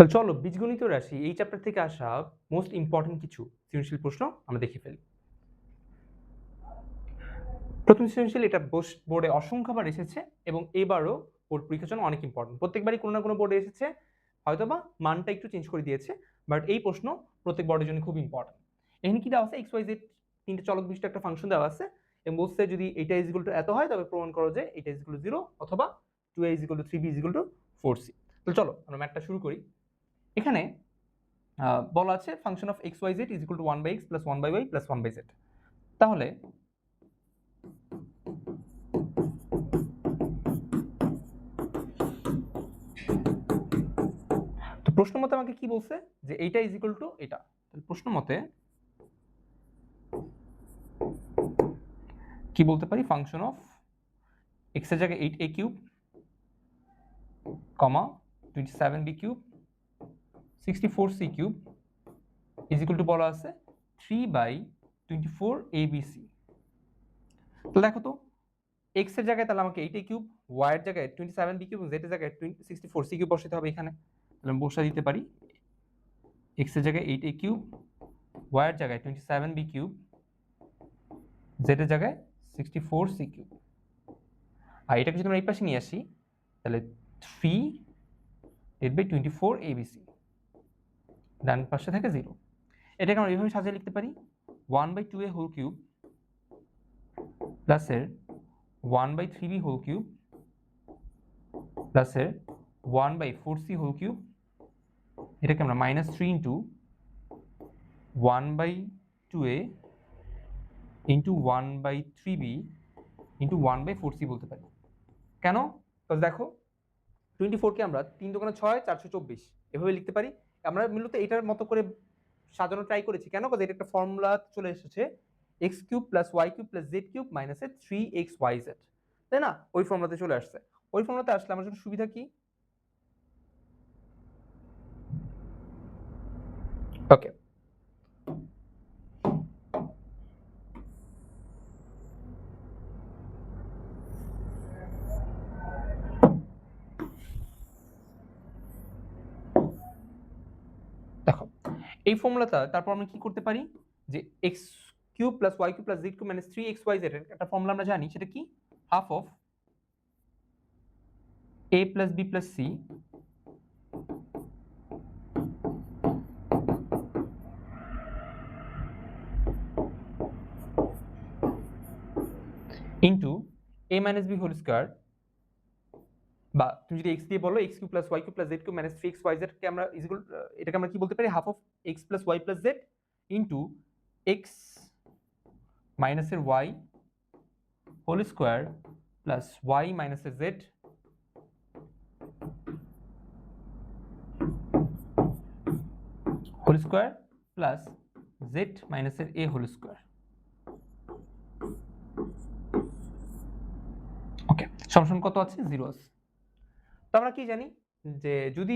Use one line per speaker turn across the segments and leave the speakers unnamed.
তাহলে চলো বীজগণিত রাশি এই চ্যাপ্টার থেকে আসা মোস্ট ইম্পর্টেন্ট কিছু সৃজনশীল প্রশ্ন আমরা দেখে ফেলি। প্রথম সৃজনশীল এটা বোর্ডে অসংখ্যবার এসেছে এবং এবারও বোর্ড পরীক্ষার জন্য অনেক ইম্পর্টেন্ট। প্রত্যেকবারই কোনো না কোনো বোর্ডে এসেছে, হয়তোবা মানটা একটু চেঞ্জ করে দিয়েছে, বাট এই প্রশ্ন প্রত্যেক বোর্ডের জন্য খুব ইম্পর্টেন্ট। এখানে কি দেওয়া আছে, এক্স ওয়াই জেড তিনটে চলক বিশিষ্ট একটা ফাংশন দেওয়া আছে এবং বলছে যদি এটা ইজ ইকুয়াল টু এত হয় তবে প্রমাণ করো যে এটা ইজ ইকুয়াল টু 0 অথবা 2a is equal two 3b is equal two 4c। তো চলো আমরা ম্যাথটা শুরু করি। এখানে বলা আছে function of x y z is equal to 1/x plus 1/y plus 1/z। তাহলে তো প্রশ্ন মতে আমাকে কি বলছে যে এইটা ইজ ইকুয়াল টু এটা। তাহলে প্রশ্ন মতে কি বলতে পারি, ফাংশন অফ x এর জায়গায় 8a cube comma 27b cube 64c cube is equal two বলা আছে 3/24abc। তাহলে দেখো তো x এর জায়গায় তাহলে আমাকে 8a কিউব, y এর জায়গায় 27b কিউব, z এর জায়গায় 64c কিউব বসাতে হবে এখানে। তাহলে আমি বসা দিতে পারি x এর জায়গায় 8a কিউব, y এর জায়গায় 27b কিউব, z এর জায়গায় 64c কিউব। আর এটাকে যদি আমরা এই পাশে নিয়ে আসি তাহলে 3/24abc, ডান পাশে থাকে 0। এটাকে আমরা এইভাবে সাজিয়ে লিখতে পারি 1/2a হোল কিউব প্লাসের 1/3b হোল কিউব প্লাসের 1/4c হোল কিউব। এটাকে আমরা -3 into 1/2a into 1/3b into 1/4c বলতে পারি। কেন? বিকজ দেখো 24কে আমরা 3 দোকানে 6 424 এভাবে লিখতে পারি। আমরা মূলত এটার মতো করে সাজানো ট্রাই করেছি। কেন? বিকজ এটা একটা ফর্মুলা চলে এসেছে x cube plus y cube plus z cube minus 3xyz, তাই না? ওই ফর্মুলাতে চলে আসছে। ওই ফর্মুলাতে আসলে আমার জন্য সুবিধা কি? ওকে, দেখো এই ফর্মুলাটা তারপর আমরা কি করতে পারি যে x cube plus y cube plus z cube minus 3xyz এর একটা ফর্মুলা আমরা জানি, সেটা কি? Half of a plus b plus c into a minus b whole square, বা তুমি যদি x দিয়ে বলো x cube plus y cube plus z cube minus 3xyz কে আমরা ইকুয়াল, এটাকে আমরা কি বলতে পারি half of x plus y plus z into x মাইনাসের y whole square plus y মাইনাসের z whole square plus z মাইনাসের a হোল স্কয়ার। ওকে, সমান কত আছে? 0 আছে। তো আমরা কি জানি যে যদি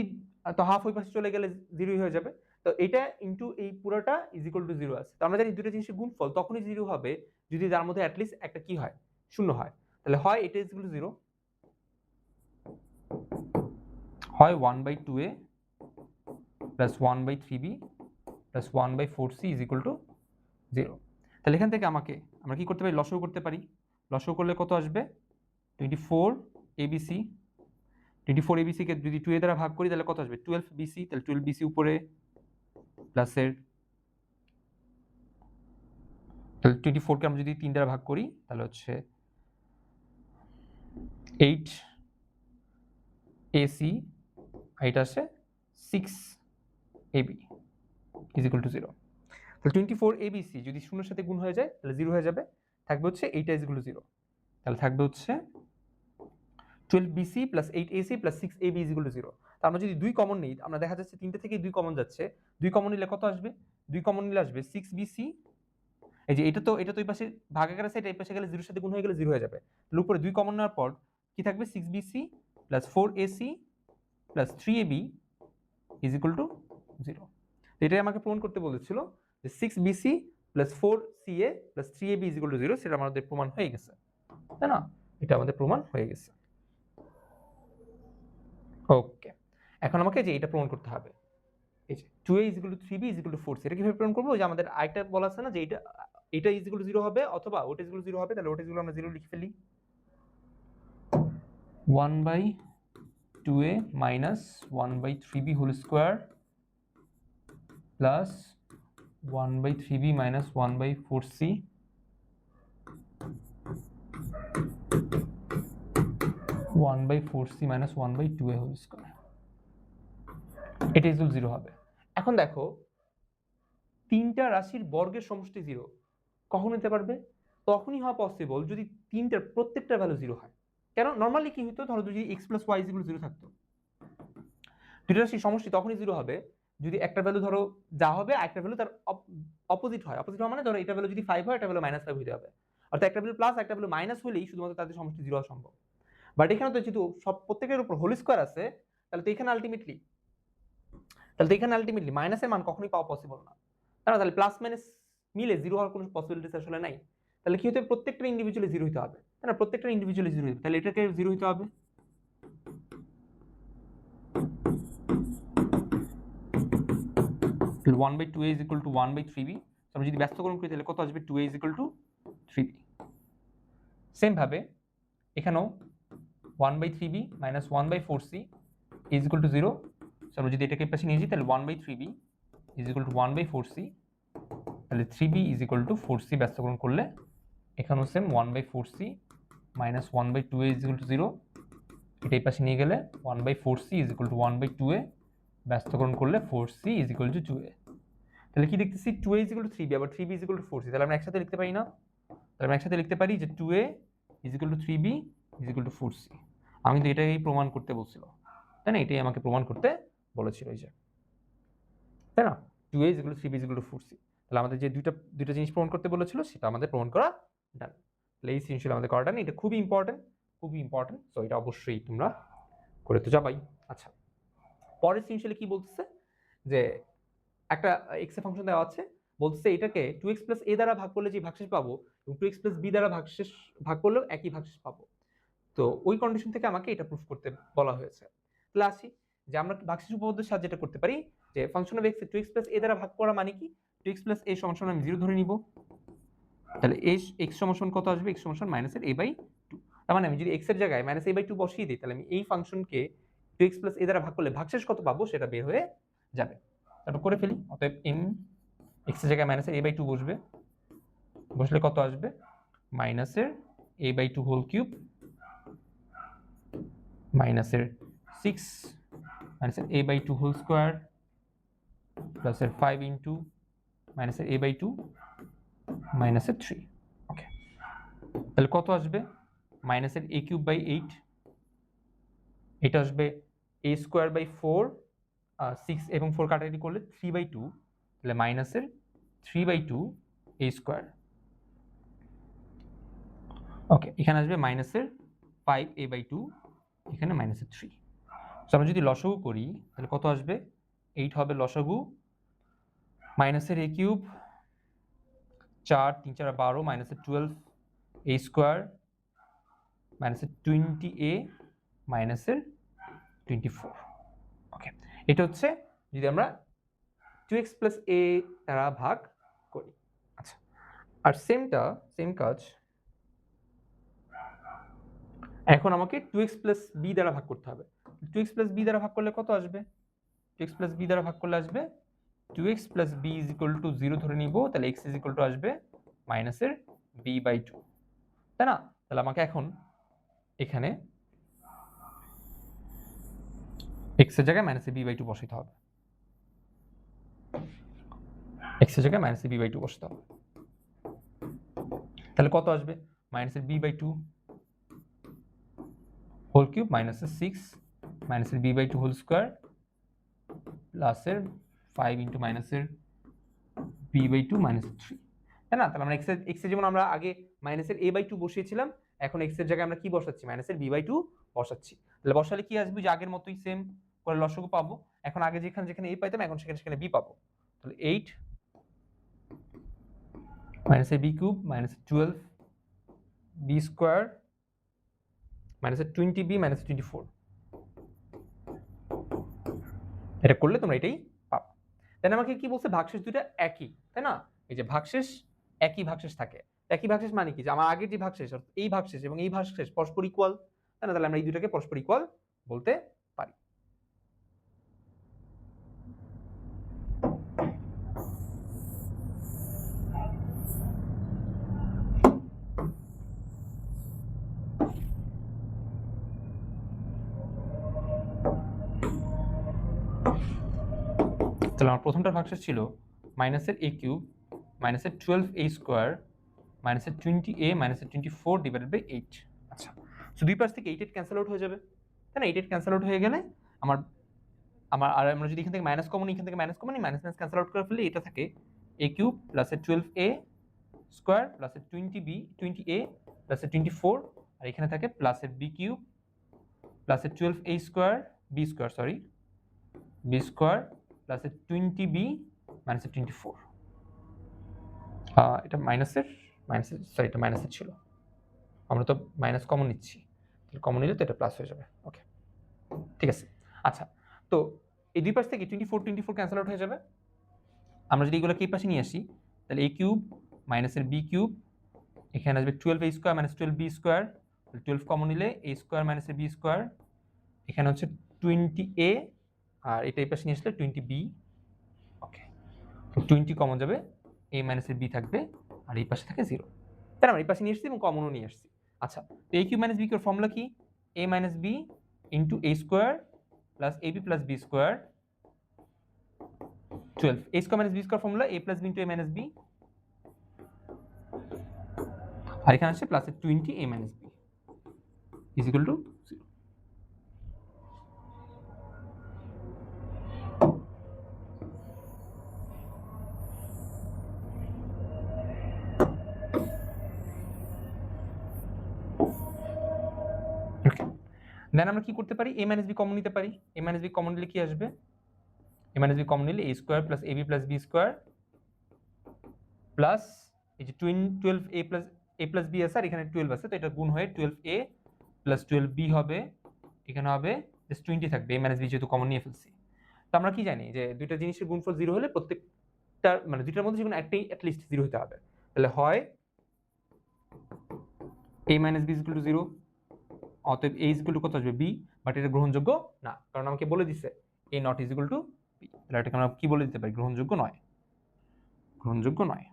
তো হাফ ওই পাশে চলে গেলে 0 হয়ে যাবে, তো এটা ইনটু এই পুরোটা ইজ ইকুয়াল টু 0 আছে। তো আমরা জানি দুটো জিনিসের গুণফল তখনই 0 হবে যদি যার মধ্যে অ্যাট লিস্ট একটা কি হয়, শূন্য হয়। তাহলে হয় এটা ইজ ইকুয়াল টু 0, হয় 1/2a plus 1/3b plus 1/4c is equal to 0। তাহলে এখান থেকে আমরা কি করতে পারি? লসাগু করতে পারি। লসাগু করলে কত আসবে? 24abc, 24abc কে যদি 2a দ্বারা ভাগ করি তাহলে কত আসবে? 12bc। তাহলে 12bc উপরে প্লাসের, তাহলে 24 কে আমরা যদি 3 দ্বারা ভাগ করি তাহলে হচ্ছে 8ac, এটা আসে 6ab ইজ ইকুয়াল টু 0। তাহলে 24abc যদি শূন্যের সাথে গুণ হয়ে যায় তাহলে 0 হয়ে যাবে, থাকবে হচ্ছে 8 ইজ ইকুয়াল টু 0। তাহলে থাকবে হচ্ছে 12bc plus 8ac plus 6ab is equal to 0। তার আমরা যদি 2 কমন নিই, আমরা দেখা যাচ্ছে তিনটে থেকে 2 কমন যাচ্ছে, 2 কমন নিলে কত আসবে? 2 কমন নিলে আসবে 6bc। এই যে এটা তো এই পাশে ভাগাকার আছে, এটা এই পাশে গেলে 0 এর সাথে গুণ হয়ে গেলে 0 হয়ে যাবে। তাহলে উপরে 2 কমন নেওয়ার পর কি থাকবে? 6bc plus 4ac plus 3ab is equal to 0। এটাই আমাকে প্রমাণ করতে বলেছিল যে 6bc plus 4ca plus 3ab is equal to 0। সেটা আমাদের প্রমাণ হয়ে গেছে, তাই না? এটা আমাদের প্রমাণ হয়ে গেছে। ওকে, এখন আমাকে যে এটা প্রমাণ করতে হবে, এই যে 2a = 3b = 4c, এটা কিভাবে প্রমাণ করবো? যে আমাদের আরেকটা বলা আছে না যে এটা = 0 হবে অথবা ওটা = 0 হবে, তাহলে ওটা = আমরা 0 লিখে ফেলি। 1/2a minus 1/3b whole square plus 1/3b minus 1/4c minus 1/2a whole square, এটা = 0 হবে। এখন দেখো তিনটা রাশির বর্গের সমষ্টি 0 কখন হতে পারবে? তখনই হওয়া পসিবল যদি তিনটার প্রত্যেকটা ভ্যালু 0 হয়। কেন? নরমালি কি হতো, ধরো যদি x + y = 0 থাকতো, দুটো রাশির সমষ্টি তখনই 0 হবে যদি একটা ভ্যালু ধরো যা হবে আরেকটা ভ্যালু তার অপোজিট হয়। অপোজিট মানে ধরো এটা ভ্যালু যদি 5 হয়, এটা ভ্যালু -5 হতে হবে। অর্থাৎ একটা ভ্যালু প্লাস একটা ভ্যালু মাইনাস হলেই শুধুমাত্র তাদের সমষ্টি 0 হওয়া সম্ভব। বাট এখানে তো যেহেতু সব প্রত্যেকের উপর হোল স্কয়ার আছে, তাহলে তো এখানে আলটিমেটলি মাইনাসের মান কখনোই পাওয়া পসিবল না। তাহলে প্লাস মাইনাস মিলে 0 হওয়ার কোনো পসিবিলিটিস আসলে নাই। তাহলে কি হতে হবে? প্রত্যেকটা ইন্ডিভিজুয়ালি 0 হতে হবে। তাই না? প্রত্যেকটা ইন্ডিভিজুয়ালি 0 হতে হবে। তাহলে এটাকে 0 হতে হবে। তাহলে 1/2a = 1/3b, আমরা যদি ব্যস্তকরণ করি তাহলে কত আসবে? 2a = 3b। সেম ভাবে এখানেও 1/3b minus 1/4c = 0, আমরা যদি এটাকে পাশে নিয়ে যাই তাহলে 1/3b = 1/4c, তাহলে 3b = 4c ব্যস্তকরণ করলে এখানেও সেম 1/4c minus 1/2a = 0, এটাই পাশে নিয়ে গেলে 1/4c = 1/2a ব্যস্তকরণ করলে 4c = 2a। তাহলে কি দেখতেছি? 2a = 3b, আবার 3b = 4c, তাহলে আমরা একসাথে লিখতে পারি না? তাহলে আমরা একসাথে লিখতে পারি যে 2a = 3b = 4c। আমি তো এটাই প্রমাণ করতে বলছিল, তাই না? এটাই আমাকে প্রমাণ করতে বলেছিল, এই যে, তাই না? 2a = 3b = 4c। তাহলে আমাদের যে দুইটা জিনিস প্রমাণ করতে বলেছিল সেটা আমাদের প্রমাণ করা ডান। তাহলে এই সিনশিয়াল আমাদের করা ডান। এটা খুবই ইম্পর্টেন্ট, সো এটা অবশ্যই তোমরা করে তো যাবাই। আচ্ছা, পরের সিনশিয়ালে কি বলতেছে? যে একটা x এর ফাংশন দেওয়া আছে, বলছে এটাকে 2x + a দ্বারা ভাগ করলে যে ভাগশেষ পাবো এবং 2x + b দ্বারা ভাগ করলেও একই ভাগশেষ পাবো। তো ওই কন্ডিশন থেকে আমাকে এটা প্রুফ করতে বলা হয়েছে। তাহলে আসি যে আমরা ভাগশেষ উপপাদ্যের সাহায্যে এটা করতে পারি যে function of x A 2x + a দ্বারা ভাগ করা মানে কি? 2x + a সমান আমি 0 ধরে নিব। তাহলে x সমান কত আসবে? x সমান -a/2। তার মানে আমি যদি x এর জায়গায় -a/2 বসিয়ে দিই, তাহলে আমি এই ফাংশনকে 2x + a দ্বারা ভাগ করলে ভাগশেষ কত পাবো সেটা বের হয়ে যাবে। তারপর করে ফেলি। অতএব x এর জায়গায় -a/2 বসবে, বসলে কত আসবে? -a/2 whole cube -6 -a/2 whole square plus 5 into -a/2 -3। Okay, তাহলে কত আসবে? -a3/8, এটা আসবে a²/4, 6 এবং 4 কাটাকাটি করলে 3/2, তাহলে -3/2 a²। ওকে, এখানে আসবে -5a/2, এখানে -3। সো আমরা যদি লসাগু করি তাহলে কত আসবে? 8 হবে লসাগু, -a³ 4 3 4 12 -12 a² -20a -24। ওকে, এটা হচ্ছে যদি আমরা 2x + a দ্বারা ভাগ করি। আচ্ছা, আর সেম কাজ এখন আমাকে 2x + b দ্বারা ভাগ করতে হবে। 2x + b দ্বারা ভাগ করলে কত আসবে? 2x + b দ্বারা ভাগ করলে আসবে 2x + b = 0 ধরে নিব, তাহলে x আসবে -b/2, তাই না? তাহলে আমাকে এখন এখানে x এর জায়গায় -b/2 বসাইতে হবে। x এর জায়গায় -b/2 বসাতে হবে। তাহলে কত আসবে? -b/2 whole cube -6 -b/2 whole square plus 5 into -b/2 -3, তাই না? তাহলে আমরা x এর যেমন আমরা আগে -a/2 বসিয়েছিলাম, এখন x এর জায়গায় আমরা কি বসাচ্ছি? -b/2 বসাচ্ছি। তাহলে বসালে কি আসবে? যে আগের মতোই সেম করে লসাগু পাবো। এখন আগে যেখানে a পাইতাম, এখন সেখানে b পাবো। তাহলে 8 -ab³ -12 b² -20b -24, এটা করলে তোমরা এটাই পাবে। দেন আমাকে কি বলছে, ভাগশেষ দুইটা একই, তাই না? এই যে ভাগশেষ একই ভাগশেষ থাকে, একই ভাগশেষ মানে কি, যে আমার আগের যে ভাগশেষ এই ভাগশেষ এবং এই ভাগশেষ পরস্পর ইকুয়াল, তাই না? তাহলে আমরা এই দুইটাকে পরস্পর ইকুয়াল বলতে পারি। তাহলে আমার প্রথমটার ভাগশেষ ছিল মাইনাসের a কিউব মাইনাসের 12a স্কোয়ার মাইনাসের 20a মাইনাসের 24 ডিভাইডেড বাই 8। আচ্ছা, সো দুই পাশ থেকে 8 ক্যান্সেল আউট হয়ে যাবে, তাই না? 8 ক্যান্সেল আউট হয়ে গেলে আমার আমার আর আমরা যদি এখান থেকে মাইনাস কমন, এখান থেকে minus common, minus minus cancel out করে ফেললে এটা থাকে a কিউব প্লাসের 12a স্কোয়ার প্লাসের 20a প্লাসের 24, আর এখানে থাকে প্লাসের b কিউব প্লাসের 12a square b square sorry b square প্লাসের 20b মাইনাসের 24। এটা মাইনাসের সরি এটা মাইনাসের ছিল, আমরা তো মাইনাস কমন নিচ্ছি, তাহলে কমন নিলে তো এটা প্লাস হয়ে যাবে। ওকে, ঠিক আছে। আচ্ছা, তো এই দুই পাশ থেকে 24 ক্যান্সেল আউট হয়ে যাবে। আমরা যদি এগুলোকে এই পাশে নিয়ে আসি, তাহলে a কিউব মাইনাসের b কিউব, এখানে আসবে 12a square minus 12b square, 12 common নিলে a স্কোয়ার মাইনাসের b স্কোয়ার, এখানে হচ্ছে 20a, আর এটা এই পাশে নিয়ে আসলে 20b। ওকে, 20 কমন যাবে, a মাইনাসের b থাকবে, আর এই পাশে থাকে 0, তাই আমরা এই পাশে নিয়ে আসছি এবং কমনও নিয়ে আসছি। আচ্ছা, তো a cube minus b cube formula কি, a minus b into a square plus ab plus b square 12, a square minus b square formula a plus b into a minus b, আর এখানে আসছে প্লাসের 20a minus b is equal to 0। দেন আমরা কি করতে পারি, a minus b common নিতে পারি। a minus b common নিলে কি আসবে, a মাইনাস b কমন নিলে a square plus ab plus b square plus এই যে 12a প্লাস b আছে, আর এখানে 12 আছে, তো এটা গুণ হয়ে 12a প্লাস 12b হবে, এখানে হবে জাস্ট 20 থাকবে, a মাইনাস b যেহেতু কমন নিয়ে ফেলছি। তো আমরা কি জানি যে দুইটা জিনিসের গুণফল 0 হলে প্রত্যেকটা মানে দুইটার মধ্যে যেকোনো একটাই অ্যাট লিস্ট 0 হতে হবে। তাহলে হয় a minus b is equal to 0, অতএব a ইজ ইকুয়াল টু কত আসবে b, বাট এটা গ্রহণযোগ্য না, কারণ আমাকে বলে দিছে a not is equal two b। তাহলে এটাকে আমরা কি বলে দিতে পারি, গ্রহণযোগ্য নয়, গ্রহণযোগ্য নয়।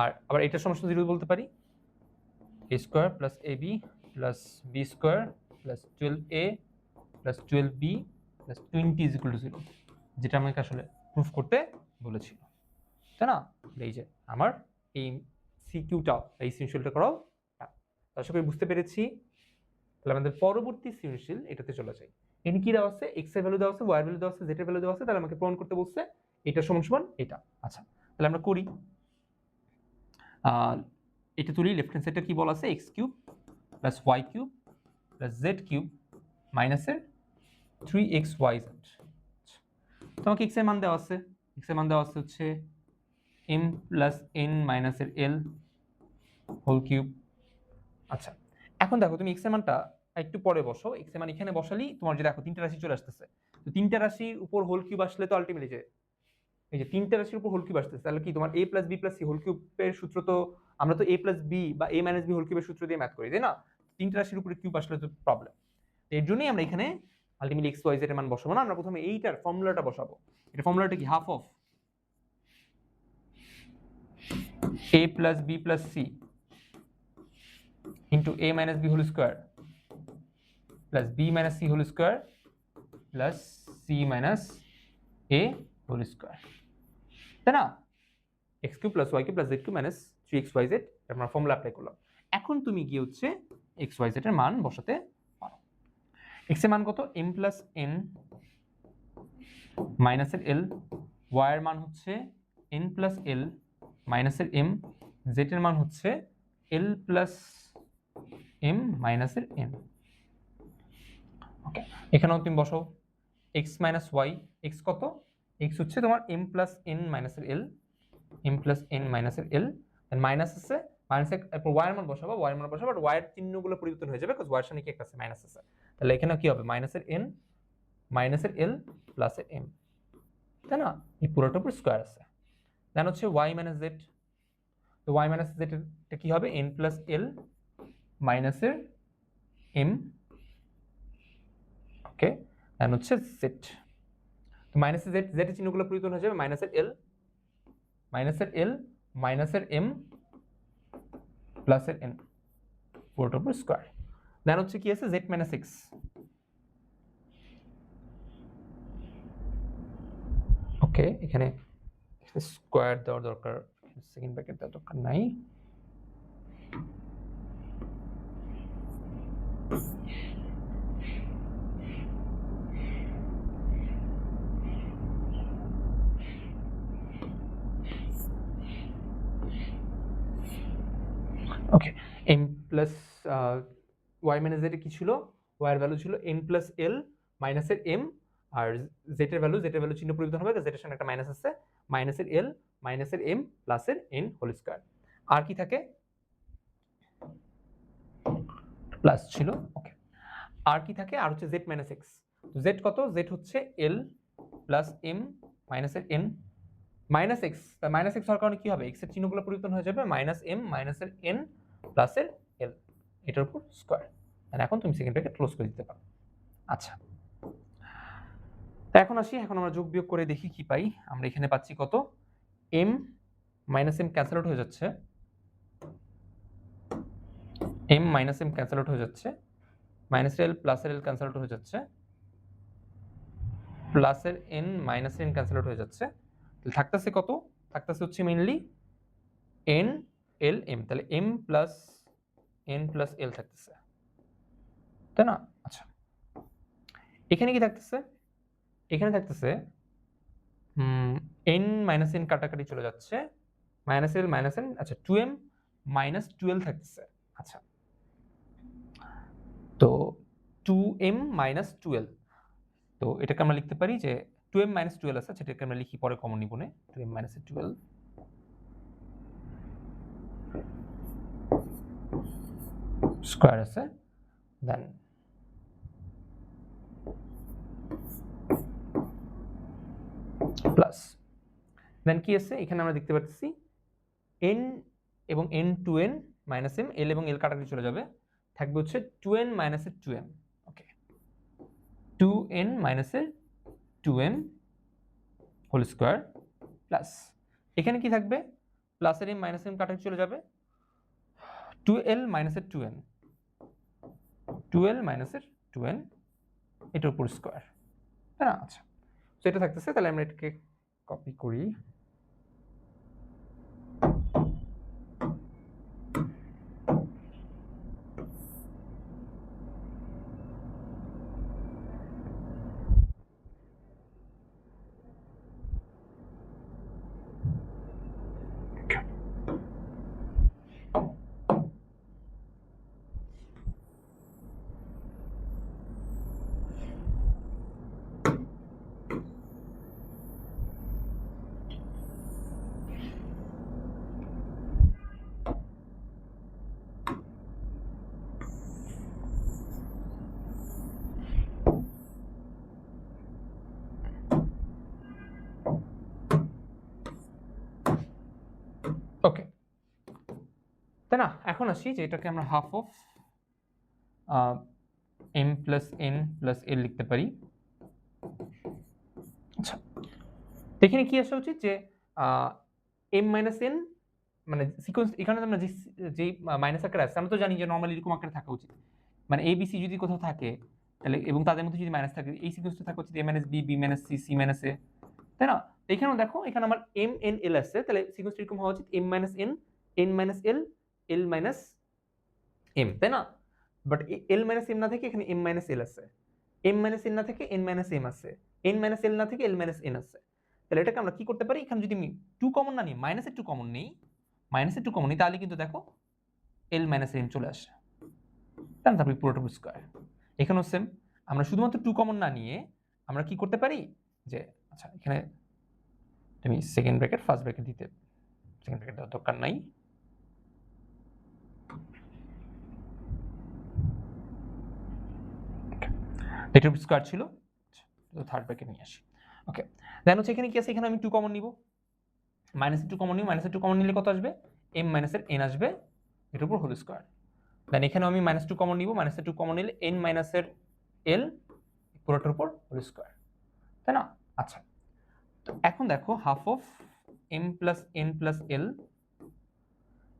আর আবার এটার সমস্ত 0 বলতে পারি, a square plus ab plus b square plus 12a plus 12b plus 20 is equal to 0, যেটা আমাকে আসলে প্রুফ করতে বলেছিল, তাই না? এই যে আমার এই সিকিউটা এই সৃজনশীলটা করাও, আশা করি বুঝতে পেরেছি। তাহলে আমাদের পরবর্তী সৃজনশীল এটাতে চলে যাই। এখানে কি দেওয়া আছে, x এর ভ্যালু দেওয়া আছে, y এর ভ্যালু দেওয়া আছে, z এর ভ্যালু দেওয়া আছে, তাহলে আমাকে প্রমাণ করতে বলছে এটা সমান সমান এটা। আচ্ছা, তাহলে আমরা করি, এটা তুলি। লেফট হ্যান্ড সাইডটা কি বলা আছে, x cube plus y cube plus z cube মাইনাসের 3xyz। তোমাকে x এর মান দেওয়া আছে, x এর মান দেওয়া আছে হচ্ছে m প্লাস n মাইনাসের l হোল কিউব। আচ্ছা, এখন দেখো তুমি x এর মানটা একটু পরে বসো, x এর মান এখানে বসালেই তোমার যে দেখো তিনটা রাশি চলে আসতেছে, তো তিনটা রাশির উপর হোল কিউব আসলে তো আলটিমেটলি যে এই যে তিনটা রাশির উপর হোল কিউব আসতেছে, তাহলে কি তোমার a plus b plus c whole কিউবের সূত্র, তো আমরা তো a প্লাস b বা a মাইনাস b হোল কিউবের সূত্র দিয়ে ম্যাথ করি, তাই না? তিনটা রাশির উপরে কিউব আসলে তো প্রবলেম, এর জন্যই আমরা এখানে আলটিমেটলি x y z এর মান বসাবো না, আমরা প্রথমে এইটার ফর্মুলাটা বসাবো। এটা ফর্মুলাটা কি, half of a plus b plus c into a minus b whole square plus b minus c whole square plus c minus a whole square, তাই না? x cube plus y cube plus z cube minus 3xyz, আমরা formula apply করলাম। এখন তুমি গিয়ে হচ্ছে xyz এর মান বসাতে পারো। x এর মান কত, m প্লাস n মাইনাসের l, y এর মান হচ্ছে n প্লাস l মাইনাসের m, z এর মান হচ্ছে l প্লাস m মাইনাসের n। ওকে, এখানেও তুমি বসাও x মাইনাস y, x কত, x হচ্ছে তোমার m প্লাস n মাইনাসের l, m প্লাস n মাইনাসের l, মাইনাস আছে মাইনাস এরপর ওয়াই এর মান বসাবো, ওয়াই এর মান বসাবো, বাট ওয়াই এর চিহ্নগুলো পরিবর্তন হয়ে যাবে কারণ ওয়াই এর সামনে কি একটা আছে মাইনাস আছে। তাহলে এখানে কি হবে মাইনাসের এন মাইনাসের এল প্লাসের এম, তাই না? এই পুরোটার উপর স্কয়ার আছে। দেন হচ্ছে ওয়াই মাইনাস জেড, তো ওয়াই মাইনাস জেড এটা কি হবে এন প্লাস এল মাইনাসের এম, ওকে। দেন হচ্ছে জেড, তো মাইনাসের জেড, জেড এর চিহ্নগুলো পরিবর্তন হয়ে যাবে মাইনাসের এল মাইনাসের এম প্লাসের এন পুরোটার উপর স্কয়ার। দেন হচ্ছে কি আছে জেড মাইনাস এক্স, ওকে। এখানে স্কয়ার দেওয়ার দরকার, সেকেন্ড ব্র্যাকেট দেওয়ার দরকার নাই। Okay, M plus Y minus Z কি ছিল, ওয়াই এর ভ্যালু ছিল এন প্লাস এল মাইনাসের এম, আর জেড এর ভ্যালু চিহ্ন পরিবর্তন হবে, জেড এর সামনে একটা মাইনাস আছে, মাইনাসের এল মাইনাসের এম প্লাসের এন হোল স্কয়ার। আর কি থাকে প্লাস ছিল, ওকে। আর কি থাকে, আর হচ্ছে জেড মাইনাস এক্স, জেড কত, জেড হচ্ছে এল প্লাস এম মাইনাসের এন মাইনাস এক্স, তাই মাইনাস এক্স হওয়ার কারণে কি হবে এক্স এর চিহ্নগুলো পরিবর্তন হয়ে যাবে মাইনাস এম মাইনাসের এন প্লাসের এল, এটার উপর স্কয়ার। আর এখন তুমি সেকেন্ড ব্র্যাকেট ক্লোজ করে দিতে পারো। আচ্ছা, তা এখন আসি, এখন আমরা যোগ বিয়োগ করে দেখি কি পাই। আমরা এখানে পাচ্ছি কত, M minus M cancel out হয়ে যাচ্ছে, M minus M cancel out হয়ে যাচ্ছে, মাইনাসের এল প্লাসের এল ক্যান্সেল আউট হয়ে যাচ্ছে, প্লাসের এন মাইনাসের এন ক্যান্সেল আউট হয়ে যাচ্ছে, থাকতেছে কত, থাকতেছে হচ্ছে মেইনলি এন এল এম, তাহলে M plus N plus L থাকতেছে, তাই না? আচ্ছা, এখানে কি থাকতেছে, এখানে থাকতেছে এন মাইনাস এন কাটাকাটি চলে যাচ্ছে, মাইনাস এল মাইনাস এন, আচ্ছা 2m মাইনাস 12 থাকতেছে। আচ্ছা, তো 2m মাইনাস 12, তো এটাকে আমরা লিখতে পারি যে 2m মাইনাস 12 আছে, সেটাকে আমরা লিখি পরে কমন নিব না, 2m মাইনাস 12 স্কয়ার আছে, দেন প্লাস, দেন কি আছে এখানে আমরা দেখতে পাচ্ছি n এবং n 2n minus m, l এবং l কাটাকাটি চলে যাবে, থাকবে হচ্ছে 2n মাইনাসের 2m, ওকে, 2n মাইনাসের 2m হোল স্কয়ার প্লাস, এখানে কি থাকবে প্লাসের m মাইনাসের m কাটাকাটি চলে যাবে, 2l মাইনাসের 2n, 2l মাইনাসের 2n এটার উপর স্কয়ার, তাই না? আচ্ছা, তো এটা থাকতেছে, তাহলে আমরা এটাকে কপি করি, ওকে, তাই না? এখন আসি যে এটাকে আমরা half of m plus n plus l লিখতে পারি। আচ্ছা, এখানে কি আসা উচিত যে m মাইনাস n মানে সিকোয়েন্স, এখানে আমরা যে মাইনাস আকারে আছে, আমরা তো জানি যে নরমালি এরকম আকারে থাকা উচিত, মানে a b c যদি কোথাও থাকে তাহলে এবং তাদের মধ্যে যদি মাইনাস থাকে, এই সিকোয়েন্সটা থাকা উচিত a minus b, b minus c, c minus a, তাই না? এখানেও দেখো এখানে আমার m n l আছে, তাহলে সিকোয়েন্সটা এরকম হওয়া উচিত m minus n, n minus l, l minus m, তাই না? বাট l মাইনাস m না থেকে এখানে m মাইনাস l আছে, m মাইনাস n না থেকে n মাইনাস m আছে, n মাইনাস l না থেকে l মাইনাস n আছে, তাহলে এটাকে আমরা কি করতে পারি, এখানে যদি আমি 2 কমন না নিই, মাইনাসের 2 কমন নেই, মাইনাসের 2 কমন নেই, তাহলে কিন্তু দেখো l মাইনাস m চলে আসে, তারপরে পুরোটা স্কয়ার। এখানেও সেম, আমরা শুধুমাত্র 2 কমন না নিয়ে আমরা কি করতে পারি যে, আচ্ছা এখানে আমি সেকেন্ড ব্র্যাকেট ফার্স্ট ব্র্যাকেট দিতে, সেকেন্ড ব্র্যাকেট দেওয়ার দরকার নাই, এটার স্কোয়ার ছিল, থার্ড ব্র্যাকেট নিয়ে আসি। ওকে, দেন হচ্ছে এখানে কি আছে, এখানে আমি 2 কমন নিব, মাইনাসের 2 কমন নিব, মাইনাসের 2 কমন নিলে কত আসবে, m মাইনাসের n আসবে, এটার উপর হোল স্কোয়ার। দেন এখানে আমি -2 কমন নিব, মাইনাসের 2 কমন নিলে n মাইনাসের l পুরোটার উপর হোল স্কোয়ার, তাই না? আচ্ছা, তো এখন দেখো half of m plus n plus l,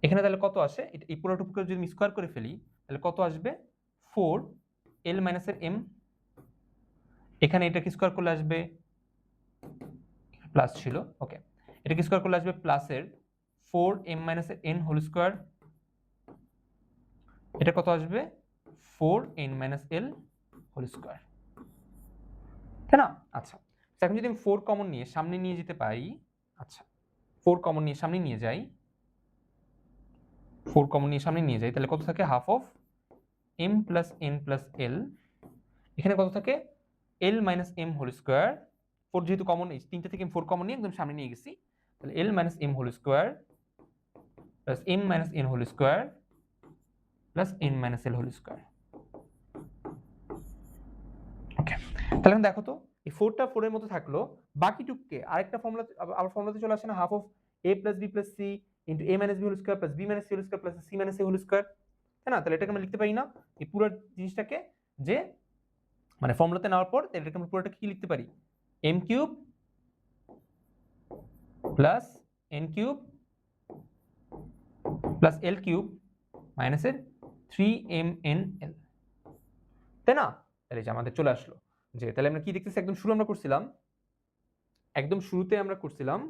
এখানে তাহলে কত আসে, এই পুরোটুকুকে যদি আমি স্কোয়ার করে ফেলি তাহলে কত আসবে, 4 l মাইনাসের m, এখানে এটাকে স্কোয়ার করলে আসবে প্লাস ছিল, ওকে, এটাকে স্কোয়ার করলে আসবে প্লাসের 4m মাইনাসের n হোল স্কোয়ার, এটা কত আসবে 4n minus l whole square, তাই না? আচ্ছা, এখন যদি আমি 4 কমন নিয়ে সামনে নিয়ে যেতে পারি, আচ্ছা 4 কমন নিয়ে সামনে নিয়ে যাই, 4 কমন নিয়ে সামনে নিয়ে যাই, তাহলে কত থাকে, half of m plus n plus l, এখানে কত থাকে, l minus m whole square, 4 যেহেতু কমন, এই তিনটা থেকে 4 কমন নিয়ে একদম সামনে নিয়ে গেছি, তাহলে l minus m whole square plus m minus n whole square plus n minus l whole square. Okay, তাহলে এখন দেখো তো এই 4টা 4 এর মতো থাকলো, বাকিটুকুকে আরেকটা ফর্মুলা, আবার ফর্মুলাতে চলে আসে না, half of a plus b plus c into a minus b whole square plus b minus c whole square plus c minus a whole square, তাই না? তাহলে এটাকে আমরা লিখতে পারি না, এই পুরো জিনিসটাকে, যে মানে ফর্মুলাতে নেওয়ার পর এটাকে আমরা পুরোটা কি লিখতে পারি, m cube plus n cube plus l cube মাইনাসের 3mnl, তাই না? তাহলে যে আমাদের চলে আসলো, যে তাহলে আমরা কি দেখতেছি, একদম শুরু আমরা করছিলাম, একদম শুরুতে আমরা করছিলাম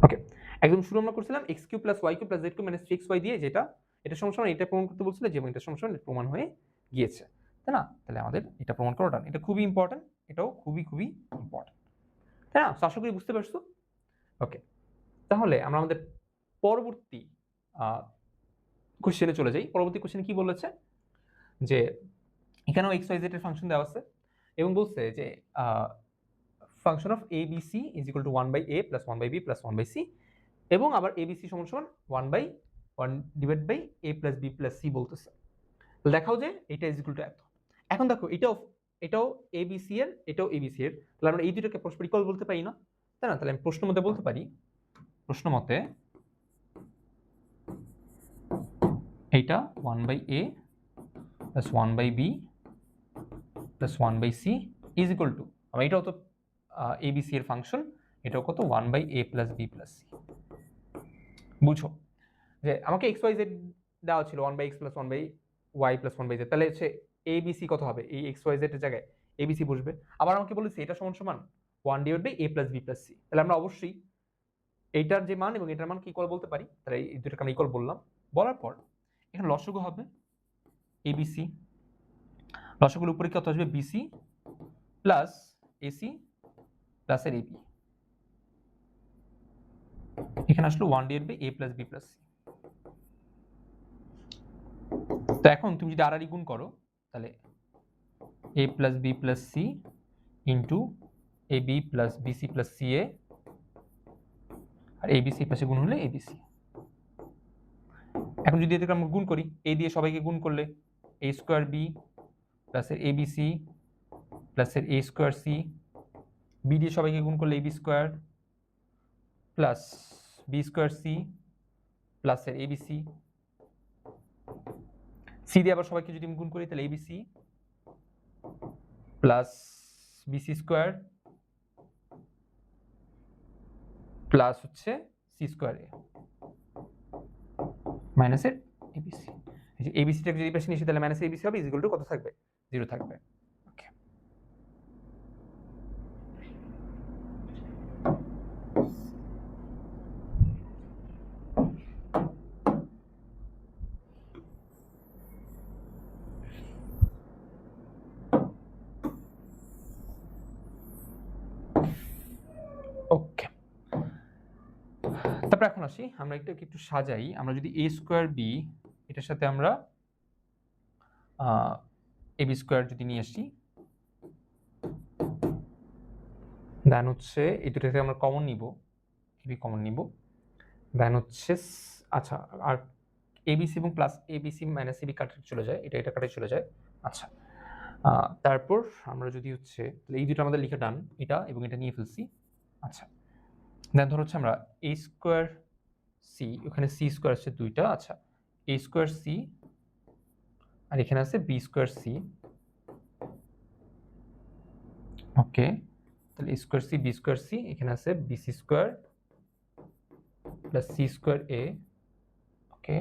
ওকে, একদম শুরু আমরা করছিলাম x cube plus y cube plus z cube minus 3xy দিয়ে, যেটা এটা সমান এটা প্রমাণ করতে বলছিল, যে এটা সমান প্রমাণ হয়ে গিয়েছে, তাই না? তাহলে আমাদের এটা প্রমাণ করাটা, এটা খুবই ইম্পর্টেন্ট, এটাও খুবই খুবই ইম্পর্টেন্ট, তাই না? আশা করি বুঝতে পারছো। ওকে, তাহলে আমরা আমাদের পরবর্তী কোশ্চেনে চলে যাই। পরবর্তী কোশ্চেনে কি বলেছে, যে এখানেও x y z এর ফাংশন দেওয়া আছে এবং বলছে যে function of a b c is equal to 1 by a plus 1 by b plus 1 by c, এবং আবার a b c সমান সমান 1 by 1 divide by a plus b plus c বলতেছে। তো দেখাও যে এটা ইজ ইকুয়াল টু এত। এখন দেখো এটাও a b c এর, এটাও a b c এর, তাহলে আমরা এই দুটোকে পরস্পর ইকুয়াল বলতে পারি না, তাই না? তাহলে আমি প্রশ্ন মতে বলতে পারি, প্রশ্ন মতে এইটা 1 by a plus 1 by b plus 1 by c is equal to, আমরা এটাও তো a b c এর ফাংশন, এটাও কত 1 by a plus b plus c। বুঝো যে আমাকে x y z দেওয়া ছিল 1 by x plus 1 by y plus 1 by z, তাহলে হচ্ছে a b c কত হবে, এই x y z এর জায়গায় a b c বসবে। আবার আমাকে বলেছে এটা সমান সমান 1 divide by a plus b plus c, তাহলে আমরা অবশ্যই এইটার যে মান এবং এটার মান কি ইকুয়াল বলতে পারি, তাহলে এই দুটোকে আমরা ইকুয়াল বললাম। বলার পর এখানে লসাগু হবে a b c, লসাগুর উপরে কত আসবে, bc প্লাস ac প্লাস এর ab, এখানে আসলো 1 divide by a plus b plus c। তো এখন তুমি যদি আর গুণ করো, তাহলে a plus b plus c into ab plus bc plus ca, আর abc পাশে গুণ হলে abc। এখন যদি এটাকে আমরা গুণ করি, a দিয়ে সবাইকে গুণ করলে a স্কোয়ার b প্লাস এর abc প্লাস এর a স্কোয়ার c, b দিয়ে সবাইকে গুণ করলে ab square plus b square c plus এর abc, c দিয়ে আবার সবাইকে যদি আমি গুণ করি তাহলে abc plus bc square plus হচ্ছে c স্কোয়ার a মাইনাস এর abc। এই যে abc টাকে যদি পাশে নিয়ে আসি তাহলে মাইনাস abc হবে, ইজ ইকুয়াল টু কত থাকবে, 0 থাকবে। ওকে, ওকে, তারপর এখন আসি আমরা একটু সাজাই। আমরা যদি a স্কোয়ার b এটার সাথে আমরা ab স্কোয়ার যদি নিয়ে আসি, দেন হচ্ছে এই দুটো থেকে আমরা কমন নিব, ab কমন নিব, দেন হচ্ছে আচ্ছা, আর এবিসি এবং প্লাস এবিসি মাইনাস এবি কাটে চলে যায়, এটা কাটে চলে যায়। আচ্ছা, তারপর আমরা যদি হচ্ছে এই দুটো আমাদের লিখে ডান, এটা এবং এটা নিয়ে ফেলছি। আচ্ছা, দেন ধর হচ্ছে আমরা এ স্কোয়ার সি, ওখানে সি স্কোয়ার আছে দুইটা। আচ্ছা, এ স্কোয়ার সি আর এখানে আছে বি স্কোয়ার সি। ওকে, তাহলে A square C B square C, এখানে আছে BC square plus C square A. Okay,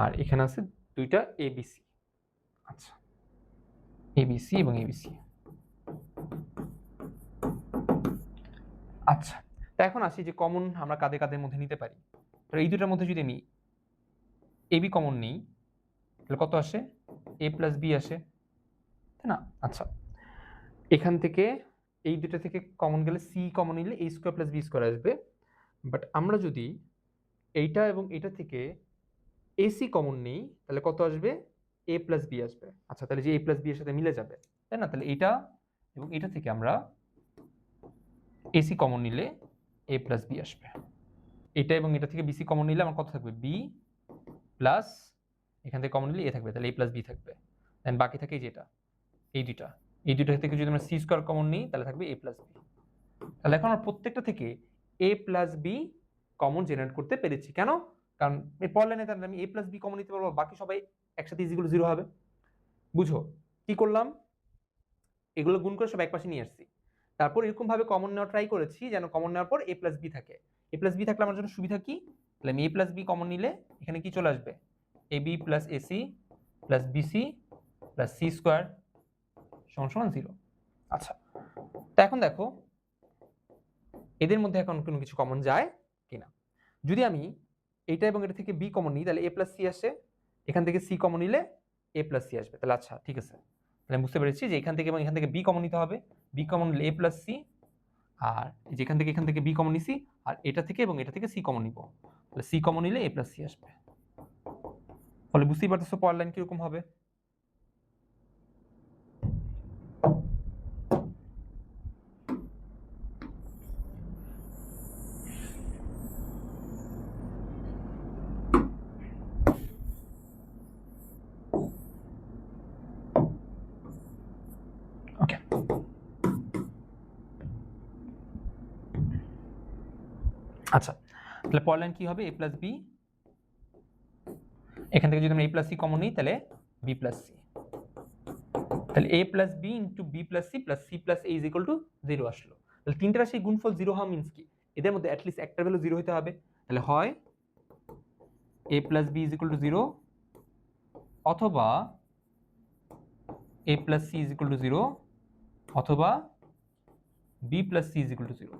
আর এখানে আছে দুইটা এবিসি। আচ্ছা, এবিসি এবং এবিসি। আচ্ছা, তা এখন আসি যে কমন আমরা কাদের কাদের মধ্যে নিতে পারি। তো এই দুটার মধ্যে যদি আমি এবি কমন নিই তাহলে কত আসে? এ প্লাস বি আসে, তাই না? আচ্ছা, এখান থেকে এই দুটা থেকে কমন গেলে সি কমন নিলে এ স্কোয়ার প্লাস বি স্কোয়ার আসবে। বাট আমরা যদি এইটা এবং এটা থেকে এসি কমন নিই তাহলে কত আসবে? এ প্লাস বি আসবে। আচ্ছা, তাহলে যে এ প্লাস বি এর সাথে মিলে যাবে, তাই না? তাহলে এটা এবং এটা থেকে আমরা এসি কমন নিলে এ প্লাস বি আসবে। এটা এবং এটা থেকে বিসি কমন নিলে আমার কত থাকবে? বি প্লাস এখান থেকে কমন নিলে এ থাকবে, তাহলে এ প্লাস বি থাকবে। দেন বাকি থাকে যেটা এই দুইটা থেকে যদি আমরা সি স্কোয়ার কমন নিই তাহলে থাকবে এ প্লাস বি। তাহলে এখন আমরা প্রত্যেকটা থেকে এ প্লাস বি কমন জেনারেট করতে পেরেছি। কেন? কারণ এই পরের লাইনে তাহলে আমি এ প্লাস বি কমন নিতে পারবো, বাকি সবাই একসাথে ইজিগুলো জিরো হবে। বুঝো কি করলাম? এগুলো গুণ করে সব একপাশে নিয়ে আসছি। তারপর এরকম ভাবে কমন নেওয়া ট্রাই করেছি যেন কমন নেওয়ার পর এ প্লাস বি থাকে। এ প্লাস বি থাকলে আমার জন্য সুবিধা কি? তাহলে আমি এ প্লাস বি কমন নিলে এখানে কি চলে আসবে? A B plus AC plus BC plus C square সমান সমান 0। আচ্ছা, তো এখন দেখো এদের মধ্যে এখন কোনো কিছু কমন যায় কিনা। যদি আমি এটা এবং এটা থেকে বি কমন নিই তাহলে এ প্লাস সি আসে, এখান থেকে সি কমন নিলে এ প্লাস সি আসবে। তাহলে আচ্ছা ঠিক আছে, তাহলে আমি বুঝতে পেরেছি যে এখান থেকে এবং এখান থেকে বি কমন নিতে হবে। বি কমন নিলে এ প্লাস সি, আর যেখান থেকে এখান থেকে বি কমন নিছি, আর এটা থেকে এবং এটা থেকে সি কমন নিব, তাহলে সি কমন নিলে এ প্লাস সি আসবে। ফলে বুঝতেই পারতেছো পরের লাইন কিরকম হবে। ওকে, আচ্ছা, তাহলে পরের লাইন কি হবে? এ প্লাস বি, এখান থেকে যদি আমরা এ প্লাস সি কমন নিই তাহলে বি প্লাস সি, তাহলে A plus B into B plus C plus C plus A is equal to 0 আসলো। তাহলে তিনটা রাশি গুণফল 0 হওয়া মিন্স কি? এদের মধ্যে অ্যাটলিস্ট একটা ভ্যালু 0 হতে হবে। তাহলে হয় A plus B is equal to 0 অথবা A plus C is equal to 0 অথবা B plus C is equal to 0।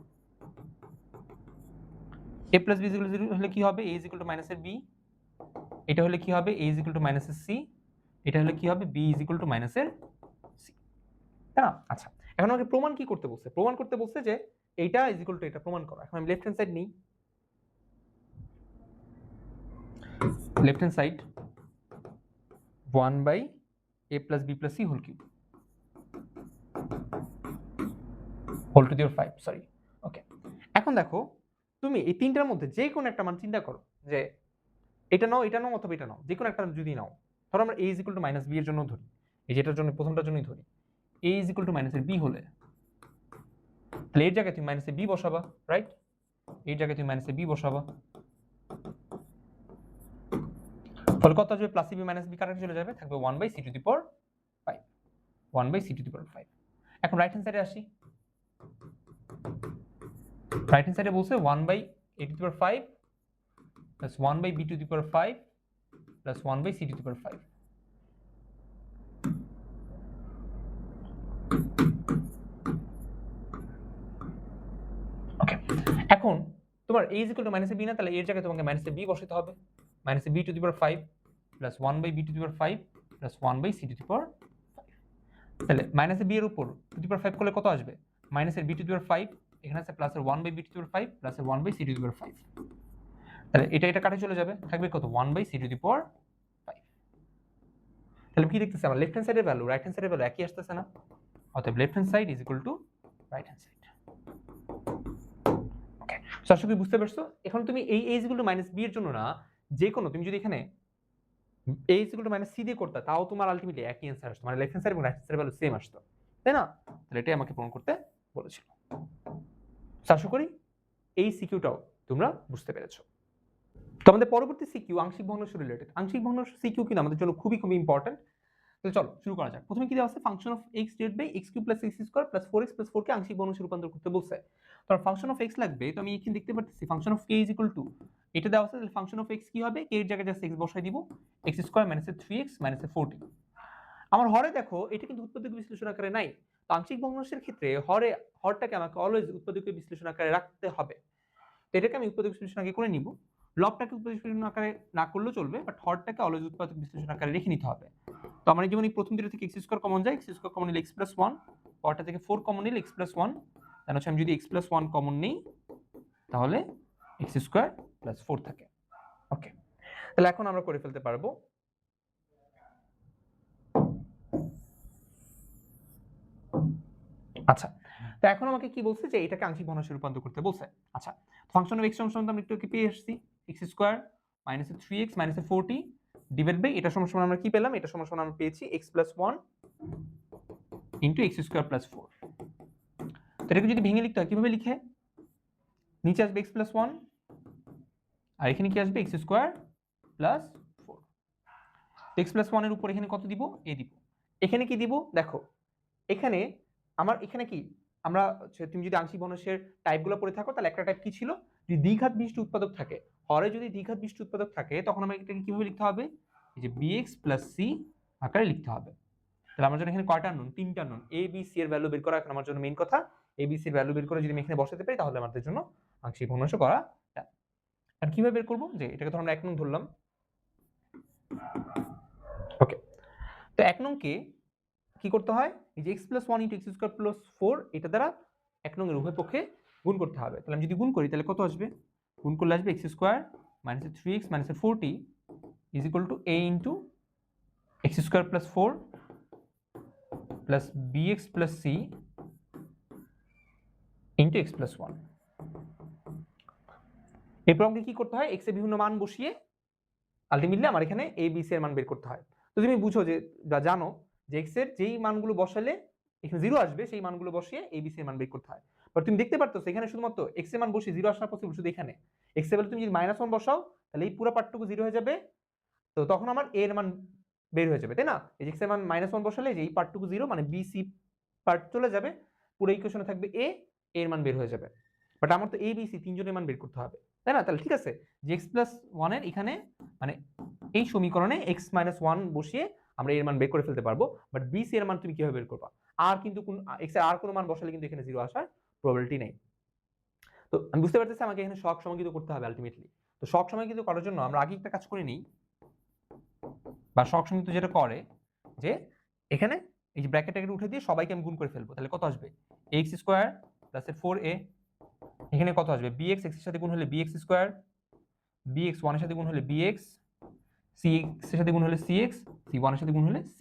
A plus B is equal to 0 হলে কি হবে? A is equal to minus এর বি, এটা হলে কি হবে? A is equal to minus এর সি, এটা হলে কি হবে? B is equal to minus এর সি, তাই না? আচ্ছা, এখন আমাকে প্রমাণ কি করতে বলছে? প্রমাণ করতে বলছে যে এইটা ইজ ইকুয়াল টু এটা প্রমাণ করো। এখন আমি লেফট হ্যান্ড সাইড নিই, left hand side 1 by A plus B plus C whole cube whole to the power 5, sorry. Okay, এখন দেখো তুমি এই তিনটার মধ্যে যে কোনো একটা মান চিন্তা করো, যে এটা নাও, এটা নাও, অথবা এটা নাও, যে কোনো একটা যদি নাও। ধরো আমরা a is equal to minus B এর জন্য ধরি, এই যেটার জন্য প্রথমটার জন্যই ধরি, a is equal to minus এর বি হলে তাহলে এর জায়গায় তুমি মাইনাস এর বি বসাবা, রাইট? এই জায়গায় তুমি মাইনাস এর বি বসাবা, ফলে কত আসবে? প্লাস বি মাইনাস বি কাটাতে চলে যাবে, থাকবে 1 by C to the power 5, 1 by C to the power 5। এখন রাইট হ্যান্ড সাইডে আসি, রাইট হ্যান্ড সাইডে বলছে 1 by A to the power 5 plus 1 by B to the power 5 plus 1 by C to the power 5। Okay, এখন তোমার a is equal to minus B না, তাহলে এর জায়গায় তোমাকে মাইনাস বি বসাতে হবে। Minus B to the power 5 plus 1 by B to the power 5 plus 1 by C to the power 5। তাহলে মাইনাস বি এর উপর টু দি পাওয়ার 5 করলে কত আসবে? মাইনাসের বি টু দি পাওয়ার 5, এখানে আছে প্লাসের 1 by B to the power 5 প্লাসের 1 by C to the power 5। তাহলে এটা কাটে চলে যাবে, থাকবে কত? 1 by C to the power 5। তাহলে কি দেখতেছি? আমার লেফট হ্যান্ড সাইডের ভ্যালু রাইট হ্যান্ড সাইডের ভ্যালু একই আসতেছে না? অতএব left hand side is equal to right hand side. Okay, so আশা করি বুঝতে পারছো। এখন তুমি এই a is equal to minus b এর জন্য না, যে কোনো তুমি যদি এখানে a is equal to minus c দিয়ে করতে, তাও তোমার আলটিমেটলি একই অ্যান্সার আসতো, মানে লেফট হ্যান্ড সাইড এবং right hand side value same আসতো, তাই না? তাহলে এটাই আমাকে প্রমাণ করতে বলেছিল। আশা করি এই সিকিউটাও তোমরা বুঝতে পেরেছো। তো আমাদের পরবর্তী সিকিউ আংশিক ভগ্নাংশ রিলেটেড। আংশিক ভগ্নাংশ সিকিউ কিন্তু আমাদের জন্য খুবই খুবই ইম্পর্টেন্ট। তাহলে চলো শুরু করা যাক। প্রথমে কি দেওয়া আছে, function of x divide by x cube plus x square plus 4x plus 4 কে আংশিক ভগ্নাংশে রূপান্তর করতে বলছে। তো ফাংশন অফ x লাগবে, তো আমি এখানে দেখতে পাচ্ছি function of k is equal two, এটা দেওয়া আছে, তাহলে ফাংশন অফ x কি হবে, k এর জায়গায় জাস্ট x বসাই দিব, x square minus 3x minus 40। আমার হরে দেখো এটা কিন্তু উৎপাদক বিশ্লেষণ আকারে নাই, তো আংশিক ভগ্নাংশের ক্ষেত্রে হরটাকে আমাকে অলওয়েজ উৎপাদক বিশ্লেষণ আকারে রাখতে হবে। তো এটাকে আমি উৎপাদক বিশ্লেষণ আগে করে নিব, লবটাকে উৎপাদক বিশ্লেষণ আকারে না করলেও চলবে, বাট হরটাকে অলওয়েজ উৎপাদক বিশ্লেষণ আকারে রেখে নিতে হবে। তো আমার যেমন এই প্রথম দুটো থেকে x স্কয়ার কমন যায়, x স্কয়ার কমন নিলে x প্লাস 1, পরটা থেকে 4 কমন নিলে x প্লাস 1, তাহলে হচ্ছে আমি যদি x প্লাস 1 কমন নেই তাহলে x স্কয়ার প্লাস 4 থাকে। ওকে, তাহলে এখন আমরা করে ফেলতে পারবো। আচ্ছা, তো এখন আমাকে কি বলছে যে এটাকে আংশিক ভগ্নাংশে রূপান্তর করতে বলছে। আচ্ছা, ফাংশন অফ x সমান আমরা একটু পেয়ে আসছি, x square minus 3x minus 40 divide by এটা সমান আমরা কি পেলাম, এটা সমান আমরা পেয়েছি x plus 1 into x square plus 4। তো এটাকে যদি ভেঙে লিখতে হয় কিভাবে লিখে, নিচে আসবে x প্লাস 1 আর এখানে কি আসবে x square plus 4। x plus 1 এর উপর এখানে কত দিব, a দিব, এখানে কি দিব দেখো, এখানে আমার এখানে কি আমরা তুমি যদি আংশিক ভগ্নাংশের টাইপগুলো পড়ে থাকো তাহলে একটা টাইপ কি ছিল, যদি দ্বিঘাত বিশিষ্ট উৎপাদক থাকে, হরে যদি দ্বিঘাত বিশিষ্ট উৎপাদক থাকে তখন আমাকে এটাকে কিভাবে লিখতে হবে, এই যে bx প্লাস c আকারে লিখতে হবে। তাহলে আমার জন্য এখানে কয়টা আননোন, তিনটা আননোন, a b c এর ভ্যালু বের করা এখন আমার জন্য মেইন কথা। a b c এর ভ্যালু বের করে যদি আমি এখানে বসাতে পারি তাহলে আমাদের জন্য আংশিক ভগ্নাংশ করা যায়। আর কিভাবে বের করব, যে এটাকে তো আমরা 1 নং ধরলাম। ওকে, তো 1 নংকে কি করতে হয়, এই যে x plus 1 into x square plus 4 এটা দ্বারা 1 নং এর উভয় পক্ষে গুণ করতে হবে। তাহলে আমি যদি গুণ করি তাহলে কত আসবে, গুণ করলে আসবে x square minus 3x minus 40 is equal two a into x square plus 4 plus bx plus c into x plus 1। এরপর আমাকে কি করতে হয়, x এর বিভিন্ন মান বসিয়ে আলটিমেটলি আমার এখানে a b c এর মান বের করতে হয়। তো তুমি বুঝো যে জানো যে x এর যেই মানগুলো বসালে এখানে 0 আসবে সেই মানগুলো বসিয়ে a b c এর মান বের করতে হয়। বাট তুমি দেখতে পারতেছো এখানে শুধুমাত্র x এর মান বসিয়ে 0 আসা পসিবল শুধু এখানে, x এর ভ্যালু তুমি যদি -1 বসাও তাহলে এই পুরো পার্টটুকু 0 হয়ে যাবে, তো তখন আমার a এর মান বের হয়ে যাবে, তাই না? এই x এর মান -1 বসালে যে এই পার্টটুকু 0 মানে b c পার্ট চলে যাবে, পুরো ইকুয়েশনে থাকবে a এর মান বের হয়ে যাবে। বাট আমার তো a b c তিনজনের মান বের করতে হবে, তাই না? তাহলে ঠিক আছে, যে x প্লাস 1 এর এখানে মানে এই সমীকরণে x মাইনাস 1 বসিয়ে আমরা এর মান বের করে ফেলতে পারবো, বাট b c এর মান তুমি কিভাবে বের করবা, আর কিন্তু x এর আর কোনো মান বসালে কিন্তু এখানে 0 আসার প্রবাবিলিটি নেই। তো আমি বুঝতে পারতেছি আমাকে এখানে সহগ সমাঙ্কিত করতে হবে আলটিমেটলি। তো সহগ সমাঙ্কিত করার জন্য আমরা আগে একটা কাজ করে নিই, বা সহগ সমাঙ্কিত যেটা করে যে এখানে এই যে ব্র্যাকেটটাকে উঠে দিয়ে সবাইকে আমি গুণ করে ফেলবো, তাহলে কত আসবে, x স্কয়ার প্লাস 4a, এখানে কত আসবে bx, x এর সাথে গুণ হলে bx স্কয়ার, bx 1 এর সাথে গুণ হলে bx, cx এর সাথে গুণ হলে cx, c 1 এর সাথে গুণ হলে c।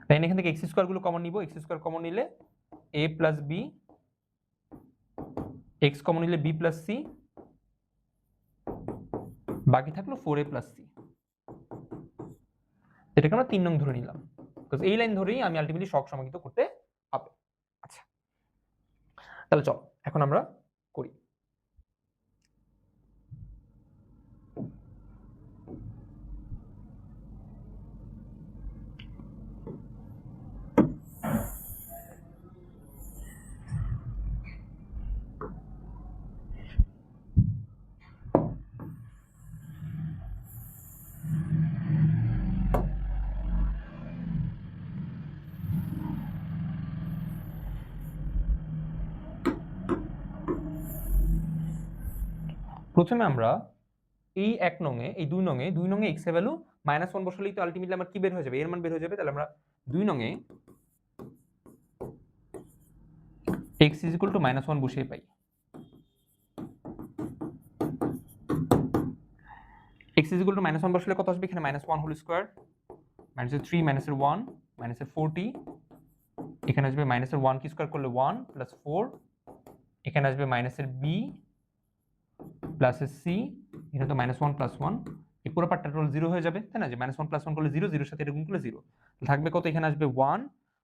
তাই এখান থেকে x স্কয়ার গুলো কমন নিব, x স্কয়ার কমন নিলে a plus b, x common নিলে b প্লাস c, বাকি থাকলো 4a প্লাস c। এটাকে আমরা 3 নং ধরে নিলাম, বিকজ এই লাইন ধরেই আমি আলটিমেটলি সহগ সমাঙ্কিত করতে হবে। আচ্ছা, তাহলে চলো এখন আমরা করি। প্রথমে আমরা এই 1 নং এ এই 2 নং এ x এর ভ্যালু -1 বসালেই তো আলটিমেটলি আমার কি বের হয়ে যাবে, এর মান বের হয়ে যাবে। তাহলে আমরা 2 নং এ x =-1 বসিয়ে পাই। x =-1 বসালে কত আসবে, এখানে -1 হোল স্কয়ার, -3 -1 -40 এখানে আসবে মাইনাসের 1 কি স্কয়ার করলে 1 প্লাস 4, এখানে আসবে মাইনাসের বি প্লাসের সি, এখানে তো -1 + 1, এই পুরো পার্টটা টোটাল 0 হয়ে যাবে, তাই না? যে -1 + 1 করলে 0, 0 এর সাথে এটা গুণ করলে 0 থাকবে কত? এখানে আসবে 1,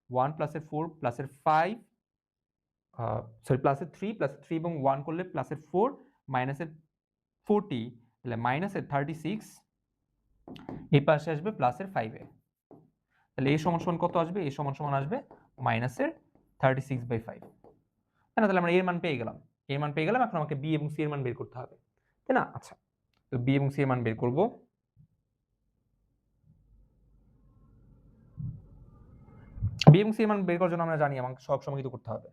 1 প্লাসের 4 প্লাসের 5, সরি প্লাসের 3, প্লাসের 3 এবং 1 করলে প্লাসের 4 মাইনাসের 40, তাহলে মাইনাসের 36, এই পাশে আসবে প্লাসের 5 এ, তাহলে a সমান কত আসবে? a সমান আসবে মাইনাসের 36/5, তাই না? তাহলে আমরা a এর মান পেয়ে গেলাম, a এর মান পেয়ে গেলাম। এখন আমাকে b এবং c এর মান বের করতে হবে, তাই না? আচ্ছা, তো b এবং c এর মান বের করব। b এবং c এর মান বের করার জন্য আমরা জানি আমাকে সহগ সমাঙ্গিত করতে হবে,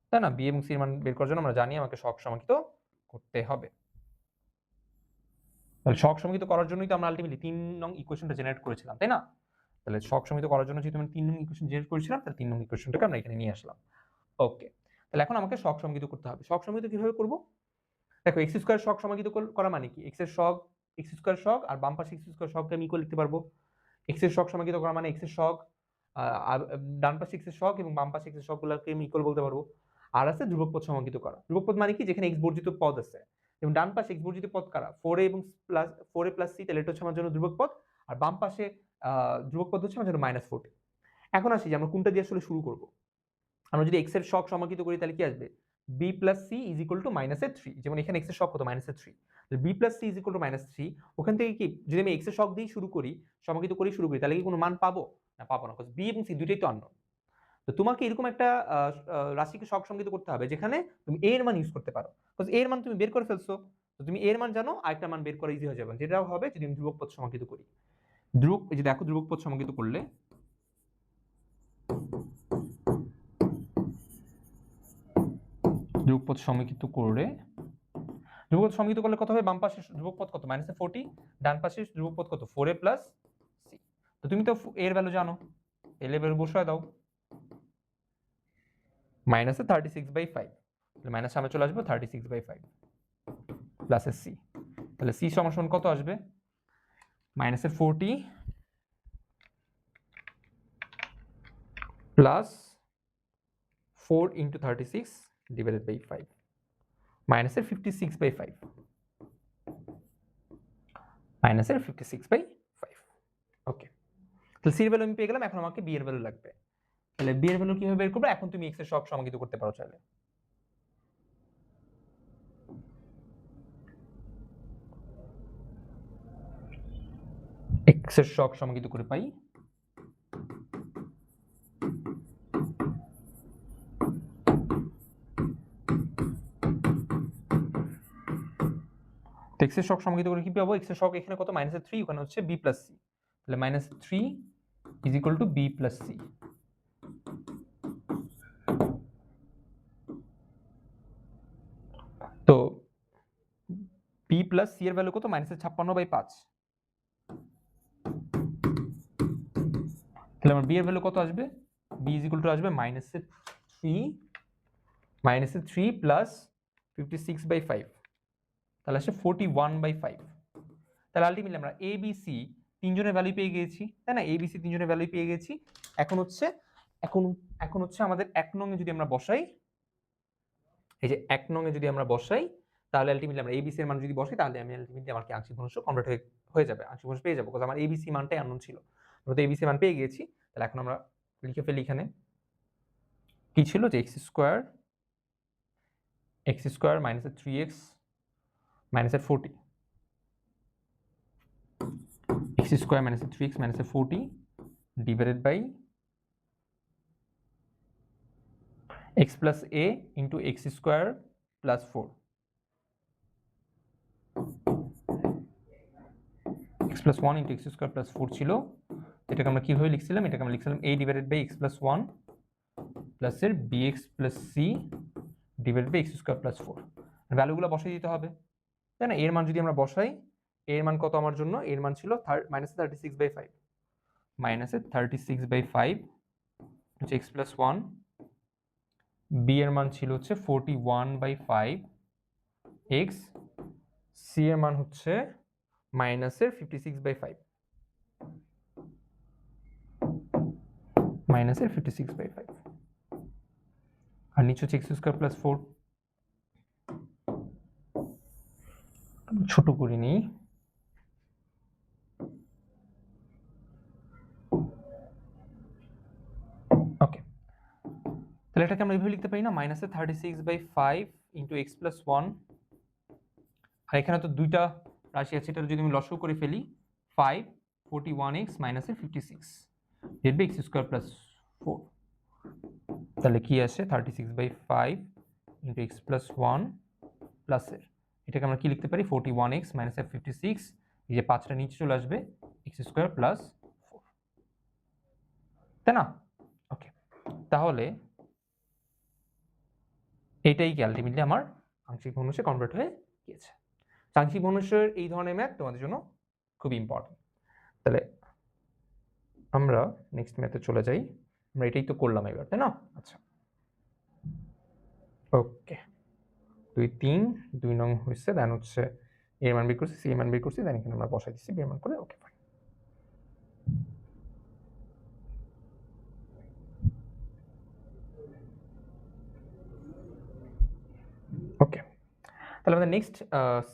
তাই না? b এবং c এর মান বের করার জন্য আমরা জানি আমাকে সহগ সমাঙ্গিত করতে হবে। তাহলে সহগ সমাঙ্গিত করার জন্যই তো আমরা আলটিমেটলি 3 নং ইকুয়েশনটা জেনারেট করেছিলাম, তাই না? তাহলে সহগ সমাঙ্গিত করার জন্য যেহেতু আমরা 3 নং ইকুয়েশন জেনারেট করেছিলাম, তাহলে 3 নং ইকুয়েশনটাকে আমরা এখানে নিয়ে আসলাম। ওকে, তাহলে এখন আমাকে সহগ সমাঙ্গিত করতে হবে। সহগ সমাঙ্গিত কিভাবে করব? দেখো x স্কয়ার সহগ সমাঙ্গিত করা মানে কি? x এর সহগ x স্কয়ার সহগ আর বাম পাশে x স্কয়ার সহগকে আমি ইকুয়াল লিখতে পারবো। x এর সহগ সমাঙ্গিত করা মানে x এর সহগ আর ডান পাশে x এর সহগ এবং বাম পাশে x এর সহগগুলোকে আমি ইকুয়াল বলতে পারবো। আর আছে ধ্রুবক পদ সমাঙ্গিত করা। ধ্রুবক পদ মানে কি? যেখানে x বর্জিত পদ আছে এবং ডান পাশে x বর্জিত পদ কারা? 4a এবং প্লাস 4a + c, তাহলে এটা হচ্ছে আমার জন্য ধ্রুবক পদ, আর বাম পাশে ধ্রুবক পদ হচ্ছে আমার জন্য -40। এখন আসি যে আমরা কোনটা দিয়ে আসলে শুরু করব। আমরা যদি x এর সহগ সমাঙ্গিত করি তাহলে কি আসবে? b + c = -3, যেমন এখানে x এর সহগ কত? -3, তাহলে b + c = -3, ওখান থেকে কি যদি আমি x এর সহগ দিয়ে শুরু করি, সমাঙ্গিত করে শুরু করি, তাহলে কি কোনো মান পাবো? না, পাবো না, কারণ b এবং c দুটোই তো আননোন। তো তোমাকে এরকম একটা রাশিকে সহগ সমাঙ্গিত করতে হবে যেখানে তুমি a এর মান ইউজ করতে পারো, কারণ a এর মান তুমি বের করে ফেলছো, তো তুমি a এর মান জানো, আরেকটা মান বের করা ইজি হয়ে যাবে, যেটাও হবে যদি আমি ধ্রুবক পদ সমাঙ্গিত করি। এই যে দেখো, ধ্রুবক পদ সমাঙ্গিত করলে ধ্রুবক পদ সমাঙ্গিত করলে কত হবে? বাম পাশে ধ্রুবক পদ কত? -40, ডান পাশে ধ্রুবক পদ কত? 4a + c। তো তুমি তো a এর ভ্যালু জানো, a এর ভ্যালু বসায় দাও, -36/5, তাহলে মাইনাস সামনে চলে আসবে 36/5 প্লাসের c, তাহলে c সমান কত আসবে? -40 প্লাস 4 × 36 / 5 -56/5 -56/5। ওকে, তাহলে c এর ভ্যালু আমি পেয়ে গেলাম। এখন আমাকে b এর ভ্যালু লাগবে, তাহলে b এর ভ্যালু কিভাবে বের করব? এখন তুমি x এর সহগ সমাঙ্গিত করতে পারো চাইলে। x এর সহগ সমাঙ্গিত করে পাই x এর সহগ সমাঙ্গিত করে কি পাবো? x এর সহগ এখানে কত? -3, ওখানে হচ্ছে b + c, তাহলে -3 = b + c। তো b + c এর ভ্যালু কত? -56/5, তাহলে আমার b এর ভ্যালু কত আসবে? b আসবে -3 প্লাস 56/5, তাহলে আসে 41/5। তাহলে আলটিমেটলি আমরা a b c তিনজনের ভ্যালু পেয়ে গিয়েছি, তাই না? a b c তিনজনের ভ্যালু পেয়ে গেছি। এখন হচ্ছে আমাদের 1 নং এ যদি আমরা বসাই, এই যে 1 নং এ যদি আমরা বসাই, তাহলে আলটিমেটলি আমরা a b c এর মান যদি বসাই, তাহলে আমি আলটিমেটলি আমার কি আংশিক ভগ্নাংশ কনভার্ট হয়ে যাবে, আংশিক ভগ্নাংশ পেয়ে যাবো, কারণ আমার a b c মানটাই আননোন ছিল। আমরা তো a b c মান পেয়ে গিয়েছি, তাহলে এখন আমরা লিখে ফেলি এখানে কি ছিল? যে x square -3x -40, x square -3x -40 divided by x plus a into x square plus 4, x plus 1 into x square plus 4 ছিল, এটাকে আমরা কিভাবে লিখছিলাম? এটাকে আমরা লিখছিলাম a divided by x plus 1 plus এর bx plus c divided by x square plus 4, ভ্যালুগুলো বসাই দিতে হবে, তাই না? এর মান যদি আমরা বসাই, এর মান কত আমার জন্য? এর মান ছিল -36/5, -36/5 হচ্ছে x plus 1, b এর মান ছিল হচ্ছে 41/5 x, c এর মান হচ্ছে -56/5 -56/5। আর নিচে হচ্ছে এক্স স্কোয়ার প্লাস 4, ছোট করে নিই। ওকে, তাহলে এটাকে আমরা এইভাবে লিখতে পারি না, -36/5 ইন্টু এক্স প্লাস 1। আর এখানে তো দুইটা রাশি আছে, এটা যদি আমি লসাগু করে ফেলি 5 41x মাইনাসের 56 divide by X square plus 4, তাহলে কি আসে 36/5 ইন্টু এক্স প্লাস 1 প্লাসের এটাকে আমরা কি লিখতে পারি 41x মাইনাসের 56, এই যে 5টা নিচে চলে আসবে এক্স স্কোয়ার প্লাস 4, তাই না? ওকে, তাহলে এটাই কি আলটিমেটলি আমার আংশিক ভগ্নাংশে কনভার্ট হয়ে গিয়েছে। আংশিক ভগ্নাংশের এই ধরনের ম্যাথ তোমাদের জন্য খুব ইম্পর্টেন্ট। তাহলে আমরা নেক্সট ম্যাথে চলে যাই। আমরা এটাই তো করলাম এবার, তাই না? আচ্ছা, ওকে, 2 3 2 নং হয়েছে, দেন হচ্ছে এর মান বের করছি, সি এর মান বের করছি, দেন এখানে আমরা বসাই দিচ্ছি বি এর মান করে। Okay fine. ওকে, তাহলে আমাদের নেক্সট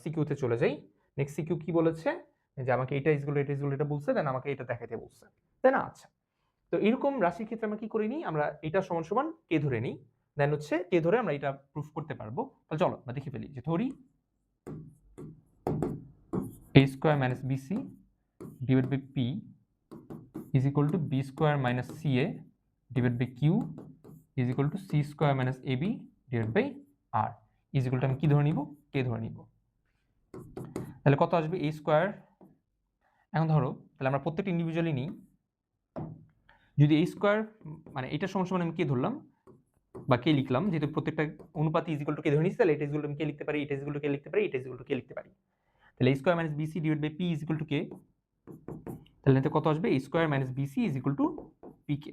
সিকিউতে চলে যাই। নেক্সট সিকিউ কি বলেছে যে আমাকে এটা ইজগুলো এটা বলছে, দেন আমাকে এটা দেখাতে বলছে, তাই না? আচ্ছা, তো এরকম রাশির ক্ষেত্রে আমরা কি করে নিই, আমরা এটা সমান সমান কে ধরে নিই, দেন হচ্ছে কে ধরে আমরা এটা প্রুফ করতে পারবো। তাহলে চলো আমরা দেখে ফেলি যে ধরি a square minus BC divide by P is equal to B square minus CA divide by Q is equal to C square minus AB divide by R is equal to আমি কি ধরে নিব, কে ধরে নিব। তাহলে কত আসবে a স্কয়ার। এখন ধরো তাহলে আমরা প্রত্যেকটা ইন্ডিভিজুয়ালি নিই। যদি a স্কয়ার মানে এটা সমান সমান আমি কে ধরলাম বা কে লিখলাম, যেহেতু প্রত্যেকটা অনুপাত ইজ ইকুয়াল টু কে ধরে নিচ্ছি, তাহলে এটা ইজ ইকুয়াল টু আমি কে লিখতে পারি, এটা ইজ ইকুয়াল টু কে লিখতে পারি, এটা ইজ ইকুয়াল টু কে লিখতে পারি। তাহলে a square minus BC divide by P is equal to K, তাহলে এতে কত আসবে a square minus BC is equal to P K.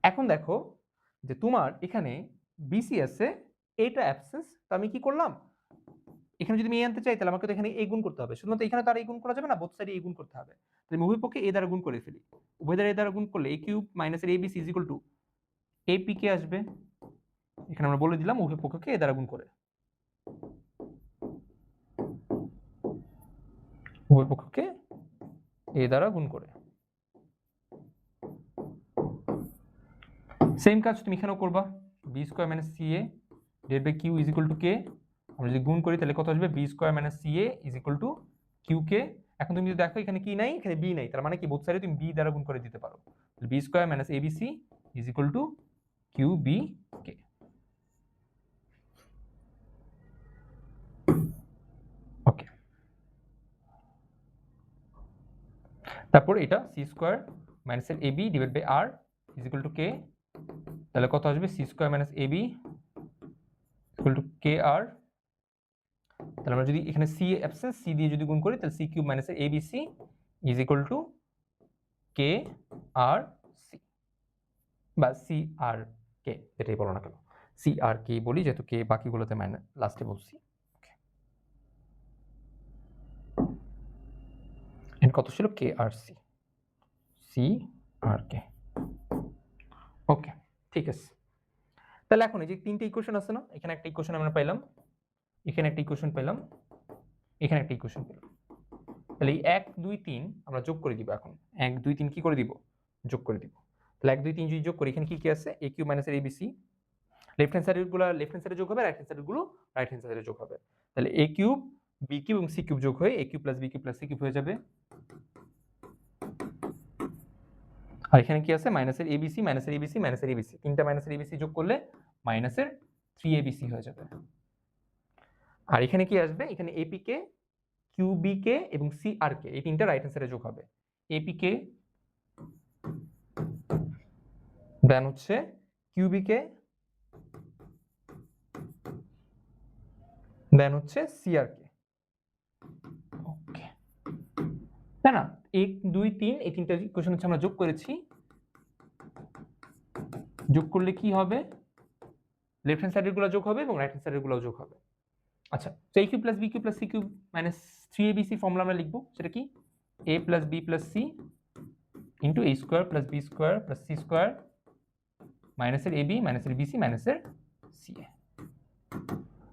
এখন দেখো যে তোমার এখানে বিসি আছে, এটা অ্যাবসেন্স, তো আমি কি করলাম, এখানে যদি আমি a আনতে চাই তাহলে আমাকে তো এখানে a গুণ করতে হবে, শুধুমাত্র এখানে তো আর a গুণ করা যাবে না, বোথ সাইডে a গুণ করতে হবে। তাহলে উভয় পক্ষে a দ্বারা গুণ করে ফেলি, উভয় দ্বারা a দ্বারা গুণ করলে a কিউব মাইনাসের abc is equal two a p কে আসবে। এখানে আমরা বলে দিলাম উভয় পক্ষকে a দ্বারা গুণ করে, উভয় পক্ষকে a দ্বারা গুণ করে। সেম কাজ তুমি এখানেও করবা, B square minus C A divide by Q is equal to K. আমরা যদি গুণ করি তাহলে কত আসবে B square minus C A is equal to Q K. এখন তুমি যদি দেখো এখানে কি নাই, এখানে বি নাই, তার মানে কি বোথ সাইডে তুমি বি দ্বারা গুণ করে দিতে পারো। B square minus ABC is equal to Q B K. Okay, তারপর এটা সি স্কয়ার মাইনাস এর AB divide by R is equal to K, তাহলে কত আসবে C square minus AB equal to K R. তাহলে আমরা যদি এখানে সি অ্যাবসেন্স, সি দিয়ে যদি গুণ করি তাহলে C cube minus ABC is equal to K R C, বা সি আর কে যেটাই বলো না কেন, সি আর কে বলি যেহেতু কে বাকিগুলোতে মাইনাস লাস্টে বলছি। কত ছিল কে আর সি, সি আর কে। ওকে, ঠিক আছে। তাহলে এখন এই যে তিনটে ইকুয়েশন আছে না, এখানে একটা ইকুয়েশন আমরা পাইলাম, এখানে একটা ইকুয়েশন পেলাম, এখানে একটা ইকুয়েশন পেলাম। তাহলে এই 1 2 3 আমরা যোগ করে দিব। এখন 1 2 3 কি করে দিব, যোগ করে দিব। তাহলে 1 2 3 যদি যোগ করি এখানে কি কি আছে, a কিউব মাইনাস এর abc, লেফট হ্যান্ড সাইডের গুলো লেফট হ্যান্ড সাইডে যোগ হবে, রাইট হ্যান্ড সাইডের গুলো রাইট হ্যান্ড সাইডে যোগ হবে। তাহলে a কিউব b কিউব এবং c কিউব যোগ হয়ে a cube plus b cube plus c cube হয়ে যাবে। আর এখানে কি আছে মাইনাসের abc মাইনাসের abc মাইনাসের abc, তিনটা মাইনাসের abc যোগ করলে মাইনাসের 3abc হয়ে যাবে। আর এখানে কি আসবে, এখানে ap কে qb কে এবং cr কে এই তিনটা রাইট হ্যান্ড সাইডে যোগ হবে। ap কে দেন হচ্ছে qb কে দেন হচ্ছে cr কে। ওকে, তাই না? 1 2 3 এই তিনটা ইকুয়েশন হচ্ছে আমরা যোগ করেছি। যোগ করলে কি হবে, লেফট হ্যান্ড সাইডের গুলো যোগ হবে এবং রাইট হ্যান্ড সাইডের গুলো যোগ হবে। আচ্ছা, তো a cube plus b cube plus c cube minus 3abc formula আমরা লিখবো, সেটা কি a plus b plus c into a square plus b square plus c square মাইনাসের এবি, মাইনাসের বিসি, মাইনাসের সিএ।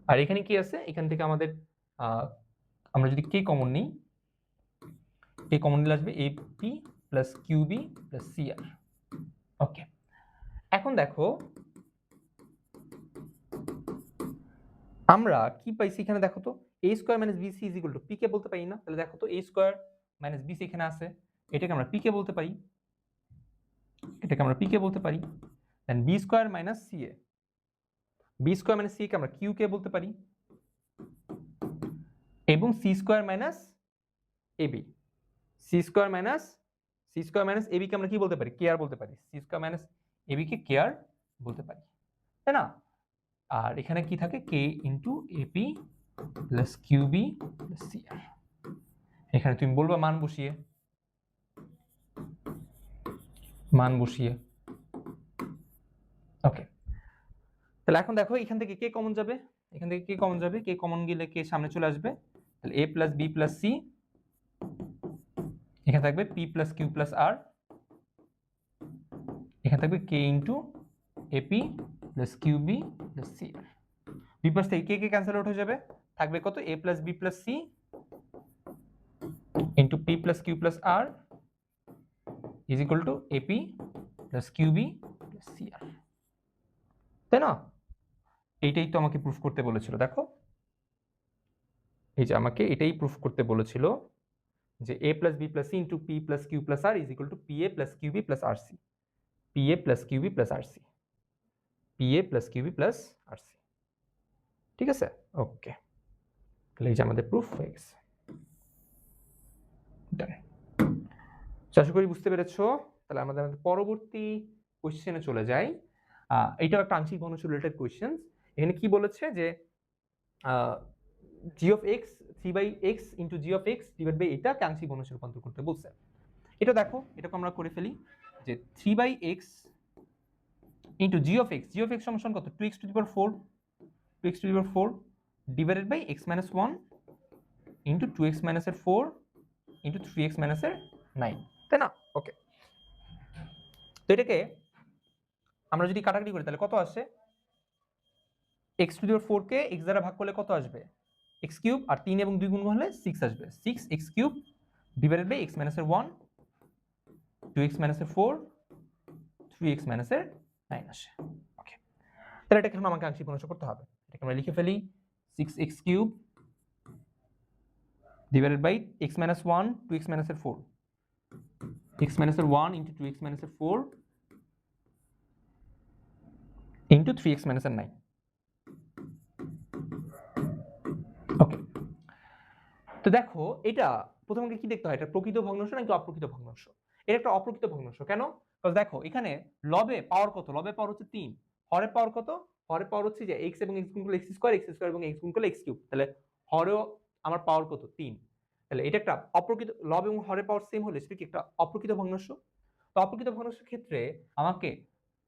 আর এখানে কি আছে, এখান থেকে আমাদের আমরা যদি কে কমন নিই, কে কমন নিলে আসবে AP plus QB plus CR. Okay, এখন দেখো আমরা কি পাইছি এখানে, দেখো তো a square minus BC is equal to P কে বলতে পারি না? তাহলে দেখো তো a স্কয়ার মাইনাস বিসি এখানে আছে, এটাকে আমরা পি কে বলতে পারি, এটাকে আমরা পি কে বলতে পারি। Then B square minus CA, B square minus C কে আমরা কিউ কে বলতে পারি, এবং C square minus AB, C square minus AB কে আমরা কি বলতে পারি, কে আর বলতে পারি, সি স্কয়ার মাইনাস এবি কে কে আর বলতে পারি, তাই না? আর এখানে কি থাকে, K into AP plus QB plus CR. এখানে তুমি বলবা মান বসিয়ে, ওকে। তাহলে এখন দেখো এখান থেকে কে কমন যাবে, এখান থেকে কে কমন যাবে, কে কমন গেলে কে সামনে চলে আসবে, তাহলে A plus B plus C, এখানে থাকবে P plus Q plus R, এখানে থাকবে K into AP plus QB plus C R. দুই পাশ থেকে কে ক্যান্সেল আউট হয়ে যাবে, থাকবে কত, A plus B plus C into P plus Q plus R is equal to AP plus QB plus C R, তাই না? এইটাই তো আমাকে প্রুফ করতে বলেছিল, দেখো এই যে আমাকে এটাই প্রুফ করতে বলেছিল যে a plus B plus C into P plus Q plus R is equal to P A plus QB plus R C, P A plus QB plus R C, P A plus QB plus R C. ঠিক আছে, ওকে। তাহলে এই যে আমাদের proof হয়ে গেছে। আশা করি বুঝতে পেরেছো। তাহলে আমাদের পরবর্তী কোশ্চেনে চলে যাই। এটাও একটা আংশিক ঘনসূত্র রিলেটেড কোশ্চেন। এখানে কি বলেছে যে g of x 3/x into g of x divided by এটাকে আংশিক ঘনসূত্রে রূপান্তর করতে বলছে। এটা দেখো, এটাকে আমরা করে ফেলি যে 3/x into g of x সমান কত, 2x to the power 4, 2x to the power 4 divided by x minus 1 into 2x minus 4 into 3x minus 9, তাই না? ওকে, তো এটাকে আমরা যদি কাটাকাটি করি তাহলে কত আসে, x to the power 4 K x দ্বারা ভাগ করলে কত আসবে, x কিউব, আর 3 এবং 2 গুণ হলে 6 আসবে, 6x cube divided by x minus 1 2x minus 4 3x minus 9 আসে। ওকে, তাহলে এটাকে এখন আমাকে আংশিক ঘনসূত্র করতে হবে। এটাকে আমরা লিখে ফেলি 6x cube divided by x minus 1 2x minus 4, x minus 1 into 2x minus 4 into 3x minus 9। Okay, তো দেখো এটা প্রথমে কি দেখতে হয়, এটা প্রকৃত ভগ্নাংশ নাকি অপ্রকৃত ভগ্নাংশ? এটা একটা অপ্রকৃত ভগ্নাংশ। কেন? কারণ দেখো এখানে লবে পাওয়ার কত, লবে পাওয়ার হচ্ছে 3, হরে পাওয়ার কত, হরে পাওয়ার হচ্ছে যে x এবং x গুণ করলে x স্কয়ার এবং x গুণ করলে x কিউব, তাহলে হরেও আমার পাওয়ার কত, 3। তাহলে এটা একটা অপ্রকৃত, লব এবং হরে পাওয়ার সেম হলে সেটা কি একটা অপ্রকৃত ভগ্নাংশ। তো অপ্রকৃত ভগ্নাংশের ক্ষেত্রে আমাকে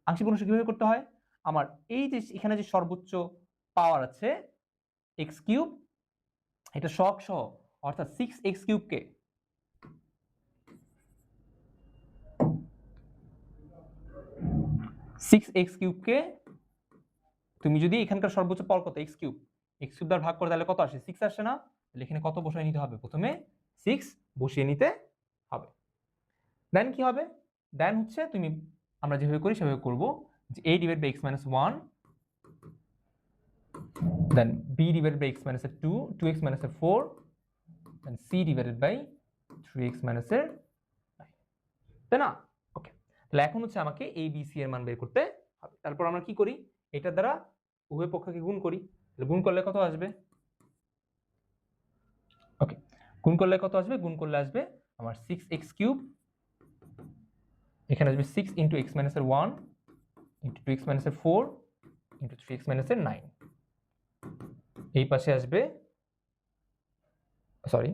আংশিক ভগ্নাংশ কিভাবে করতে হয়, আমার এই যে এখানে যে সর্বোচ্চ পাওয়ার আছে x কিউব, এটা সহগ সহ অর্থাৎ 6x কিউবকে 6x কিউবকে তুমি যদি এখানকার সর্বোচ্চ পাওয়ার কত x কিউব দ্বারা ভাগ করে তাহলে কত আসে, 6 আসে না? তাহলে এখানে কত বসিয়ে নিতে হবে, প্রথমে 6 বসিয়ে নিতে হবে। দেন কি হবে, দেন হচ্ছে তুমি আমরা যেভাবে করি সেভাবে করব যে a divide by x minus 1 then b divide by x minus 2 2x minus 4 then c divided by 3x minus 9, তাই না? ওকে, তাহলে এখন হচ্ছে আমাকে a b c এর মান বের করতে হবে। তারপর আমরা কি করি, এটা দ্বারা উভয় পক্ষকে গুণ করি। তাহলে গুণ করলে কত আসবে, ওকে গুণ করলে কত আসবে, গুণ করলে আসবে আমার 6x কিউব, এখানে আসবে 6 into x minus 1 into 2x minus 4 into 3x minus 9, এই পাশে আসবে সরি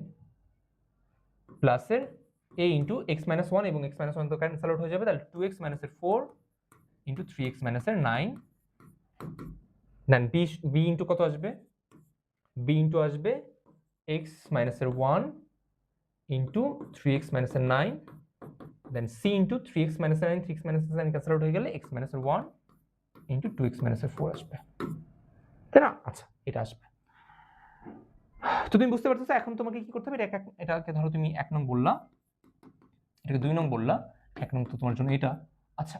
প্লাসের a ইনটু x মাইনাস 1 এবং x মাইনাস 1 তো ক্যান্সেল আউট হয়ে যাবে, তাহলে 2x minus 4 into 3x minus 9 দেন b ইনটু কত আসবে, b ইনটু আসবে x minus 1 into 3x minus 9 দেন c into 3x minus 9 3x minus 9 cancel out হয়ে গেলে x minus 1 into 2x minus 4 আসবে, তাই না? আচ্ছা, এটা আসবে। তো তুমি বুঝতে পারতেছো এখন তোমাকে কি করতে হবে, এটাকে ধরো তুমি 1 নং বললা, এটাকে 2 নং বললা, 1 নং তো তোমার জন্য এটা। আচ্ছা,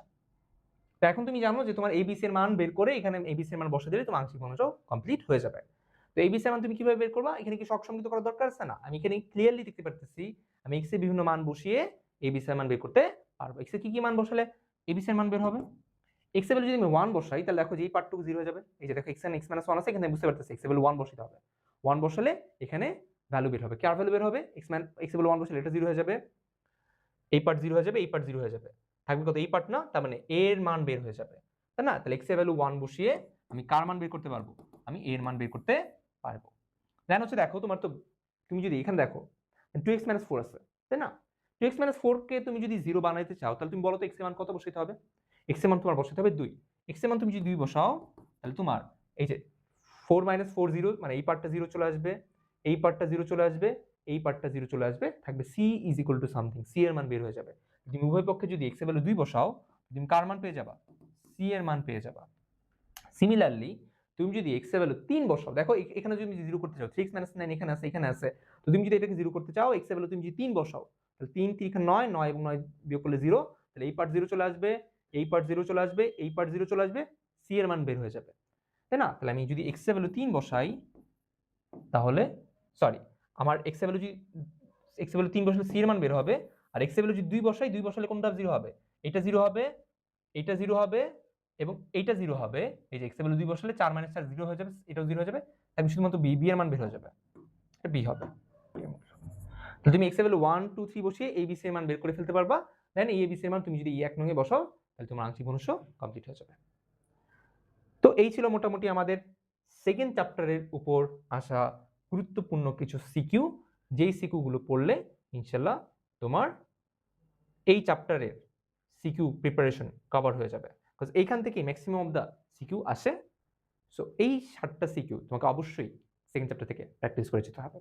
তো এখন তুমি জানো যে তোমার ABC এর মান বের করে এখানে ABC এর মান বসে দিলে তোমার আংশিক ভগ্নাংশ কমপ্লিট হয়ে যাবে। তো ABC এর মান তুমি কিভাবে বের করবা? এখানে কি ছক সমৃদ্ধ করার দরকার আছে না? আমি এখানে ক্লিয়ারলি দেখতে পারতেছি আমি x এর বিভিন্ন মান বসিয়ে ABC এর মান বের করতে পারবো। x এর কি মান বসালে ABC এর মান বের হবে? x এর ভ্যালু যদি আমি 1 বসাই তাহলে দেখো যে এই পার্টটুকু 0 হয়ে যাবে। এই যে দেখো x and x - 1 আছে, এখানে বুঝতে পারতেছি x এর ভ্যালু 1 বসাতে হবে। 1 বসালে এখানে ভ্যালু বের হবে। কার ভ্যালু বের হবে? x এর ভ্যালু 1 বসালে এটা 0 হয়ে যাবে, এই পার্ট 0 হয়ে যাবে, এই পার্ট 0 হয়ে যাবে। থাকবে কত? এই পার্ট না, তার মানে a এর মান বের হয়ে যাবে, তাই না? তাহলে x এর ভ্যালু 1 বসিয়ে আমি কার মান বের করতে পারবো? আমি a এর মান বের করতে পারবো। দেন হচ্ছে দেখো তোমার তো তুমি যদি এখানে দেখো 2x - 4 আছে, তাই না? 2x - 4 কে তুমি যদি 0 বানাইতে চাও তাহলে তুমি বলো তো x এর মান কত বসাইতে হবে? x এর মান তোমার বসাইতে হবে 2। x এর মান তুমি যদি 2 বসাও তাহলে তোমার এই যে 4 - 4 0, মানে এই পার্টটা 0 চলে আসবে, এই পার্টটা 0 চলে আসবে, এই পার্টটা 0 চলে আসবে, থাকবে c = সামথিং, c এর মান বের হয়ে যাবে। তুমি উভয় পক্ষে যদি x এর ভ্যালু 2 বসাও তুমি কার মান পেয়ে যাবা? c এর মান পেয়ে যাবা। সিমিলারলি তুমি যদি x এর ভ্যালু 3 বসাও, দেখো এখানে যদি 0 করতে চাও 3x - 9 এখানে আছে, এখানে আছে, তো তুমি যদি এটাকে 0 করতে চাও x এর ভ্যালু তুমি যদি 3 বসাও তাহলে 3 3 এখানে 9, 9 এবং 9 বিয়োগ করলে 0, তাহলে এই পার্ট 0 চলে আসবে, এই পার্ট 0 চলে আসবে, এই পার্ট 0 চলে আসবে, c এর মান বের হয়ে যাবে, তাই না? তাহলে আমি যদি x এর ভ্যালু 3 বসাই তাহলে সরি আমার x এর ভ্যালু যদি x এর ভ্যালু 3 বসালে c এর মান বের হবে, আর x এর ভ্যালু যদি 2 বসাই, 2 বসালে কোনটা 0 হবে? এটা 0 হবে, এটা 0 হবে এবং এইটা 0 হবে। এই যে x এর ভ্যালু 2 বসালে 4 - 4 0 হয়ে যাবে, এটাও 0 হয়ে যাবে। তাহলে শুধুমাত্র b এর মান বের হয়ে যাবে, এটা b হবে। তাহলে তুমি x এর ভ্যালু 1 2 3 বসিয়ে abc এর মান বের করে ফেলতে পারবা। দেন এই abc এর মান তুমি যদি 1 নং এ বসাও তাহলে তোমার আংশিক ভগ্নাংশ কমপ্লিট হয়ে যাবে। তো এই ছিল মোটামুটি আমাদের সেকেন্ড চ্যাপ্টারের উপর আসা গুরুত্বপূর্ণ কিছু সিকিউ, যেই সিকিউ গুলো পড়লে ইনশাআল্লাহ তোমার এই চ্যাপ্টারের সিকিউ প্রিপারেশন কভার হয়ে যাবে, বিকজ এইখান থেকে ম্যাক্সিমাম অফ দা সিকিউ আসে। সো এই 7টা সিকিউ তোমাকে অবশ্যই সেকেন্ড চ্যাপ্টার থেকে প্র্যাকটিস করে যেতে হবে।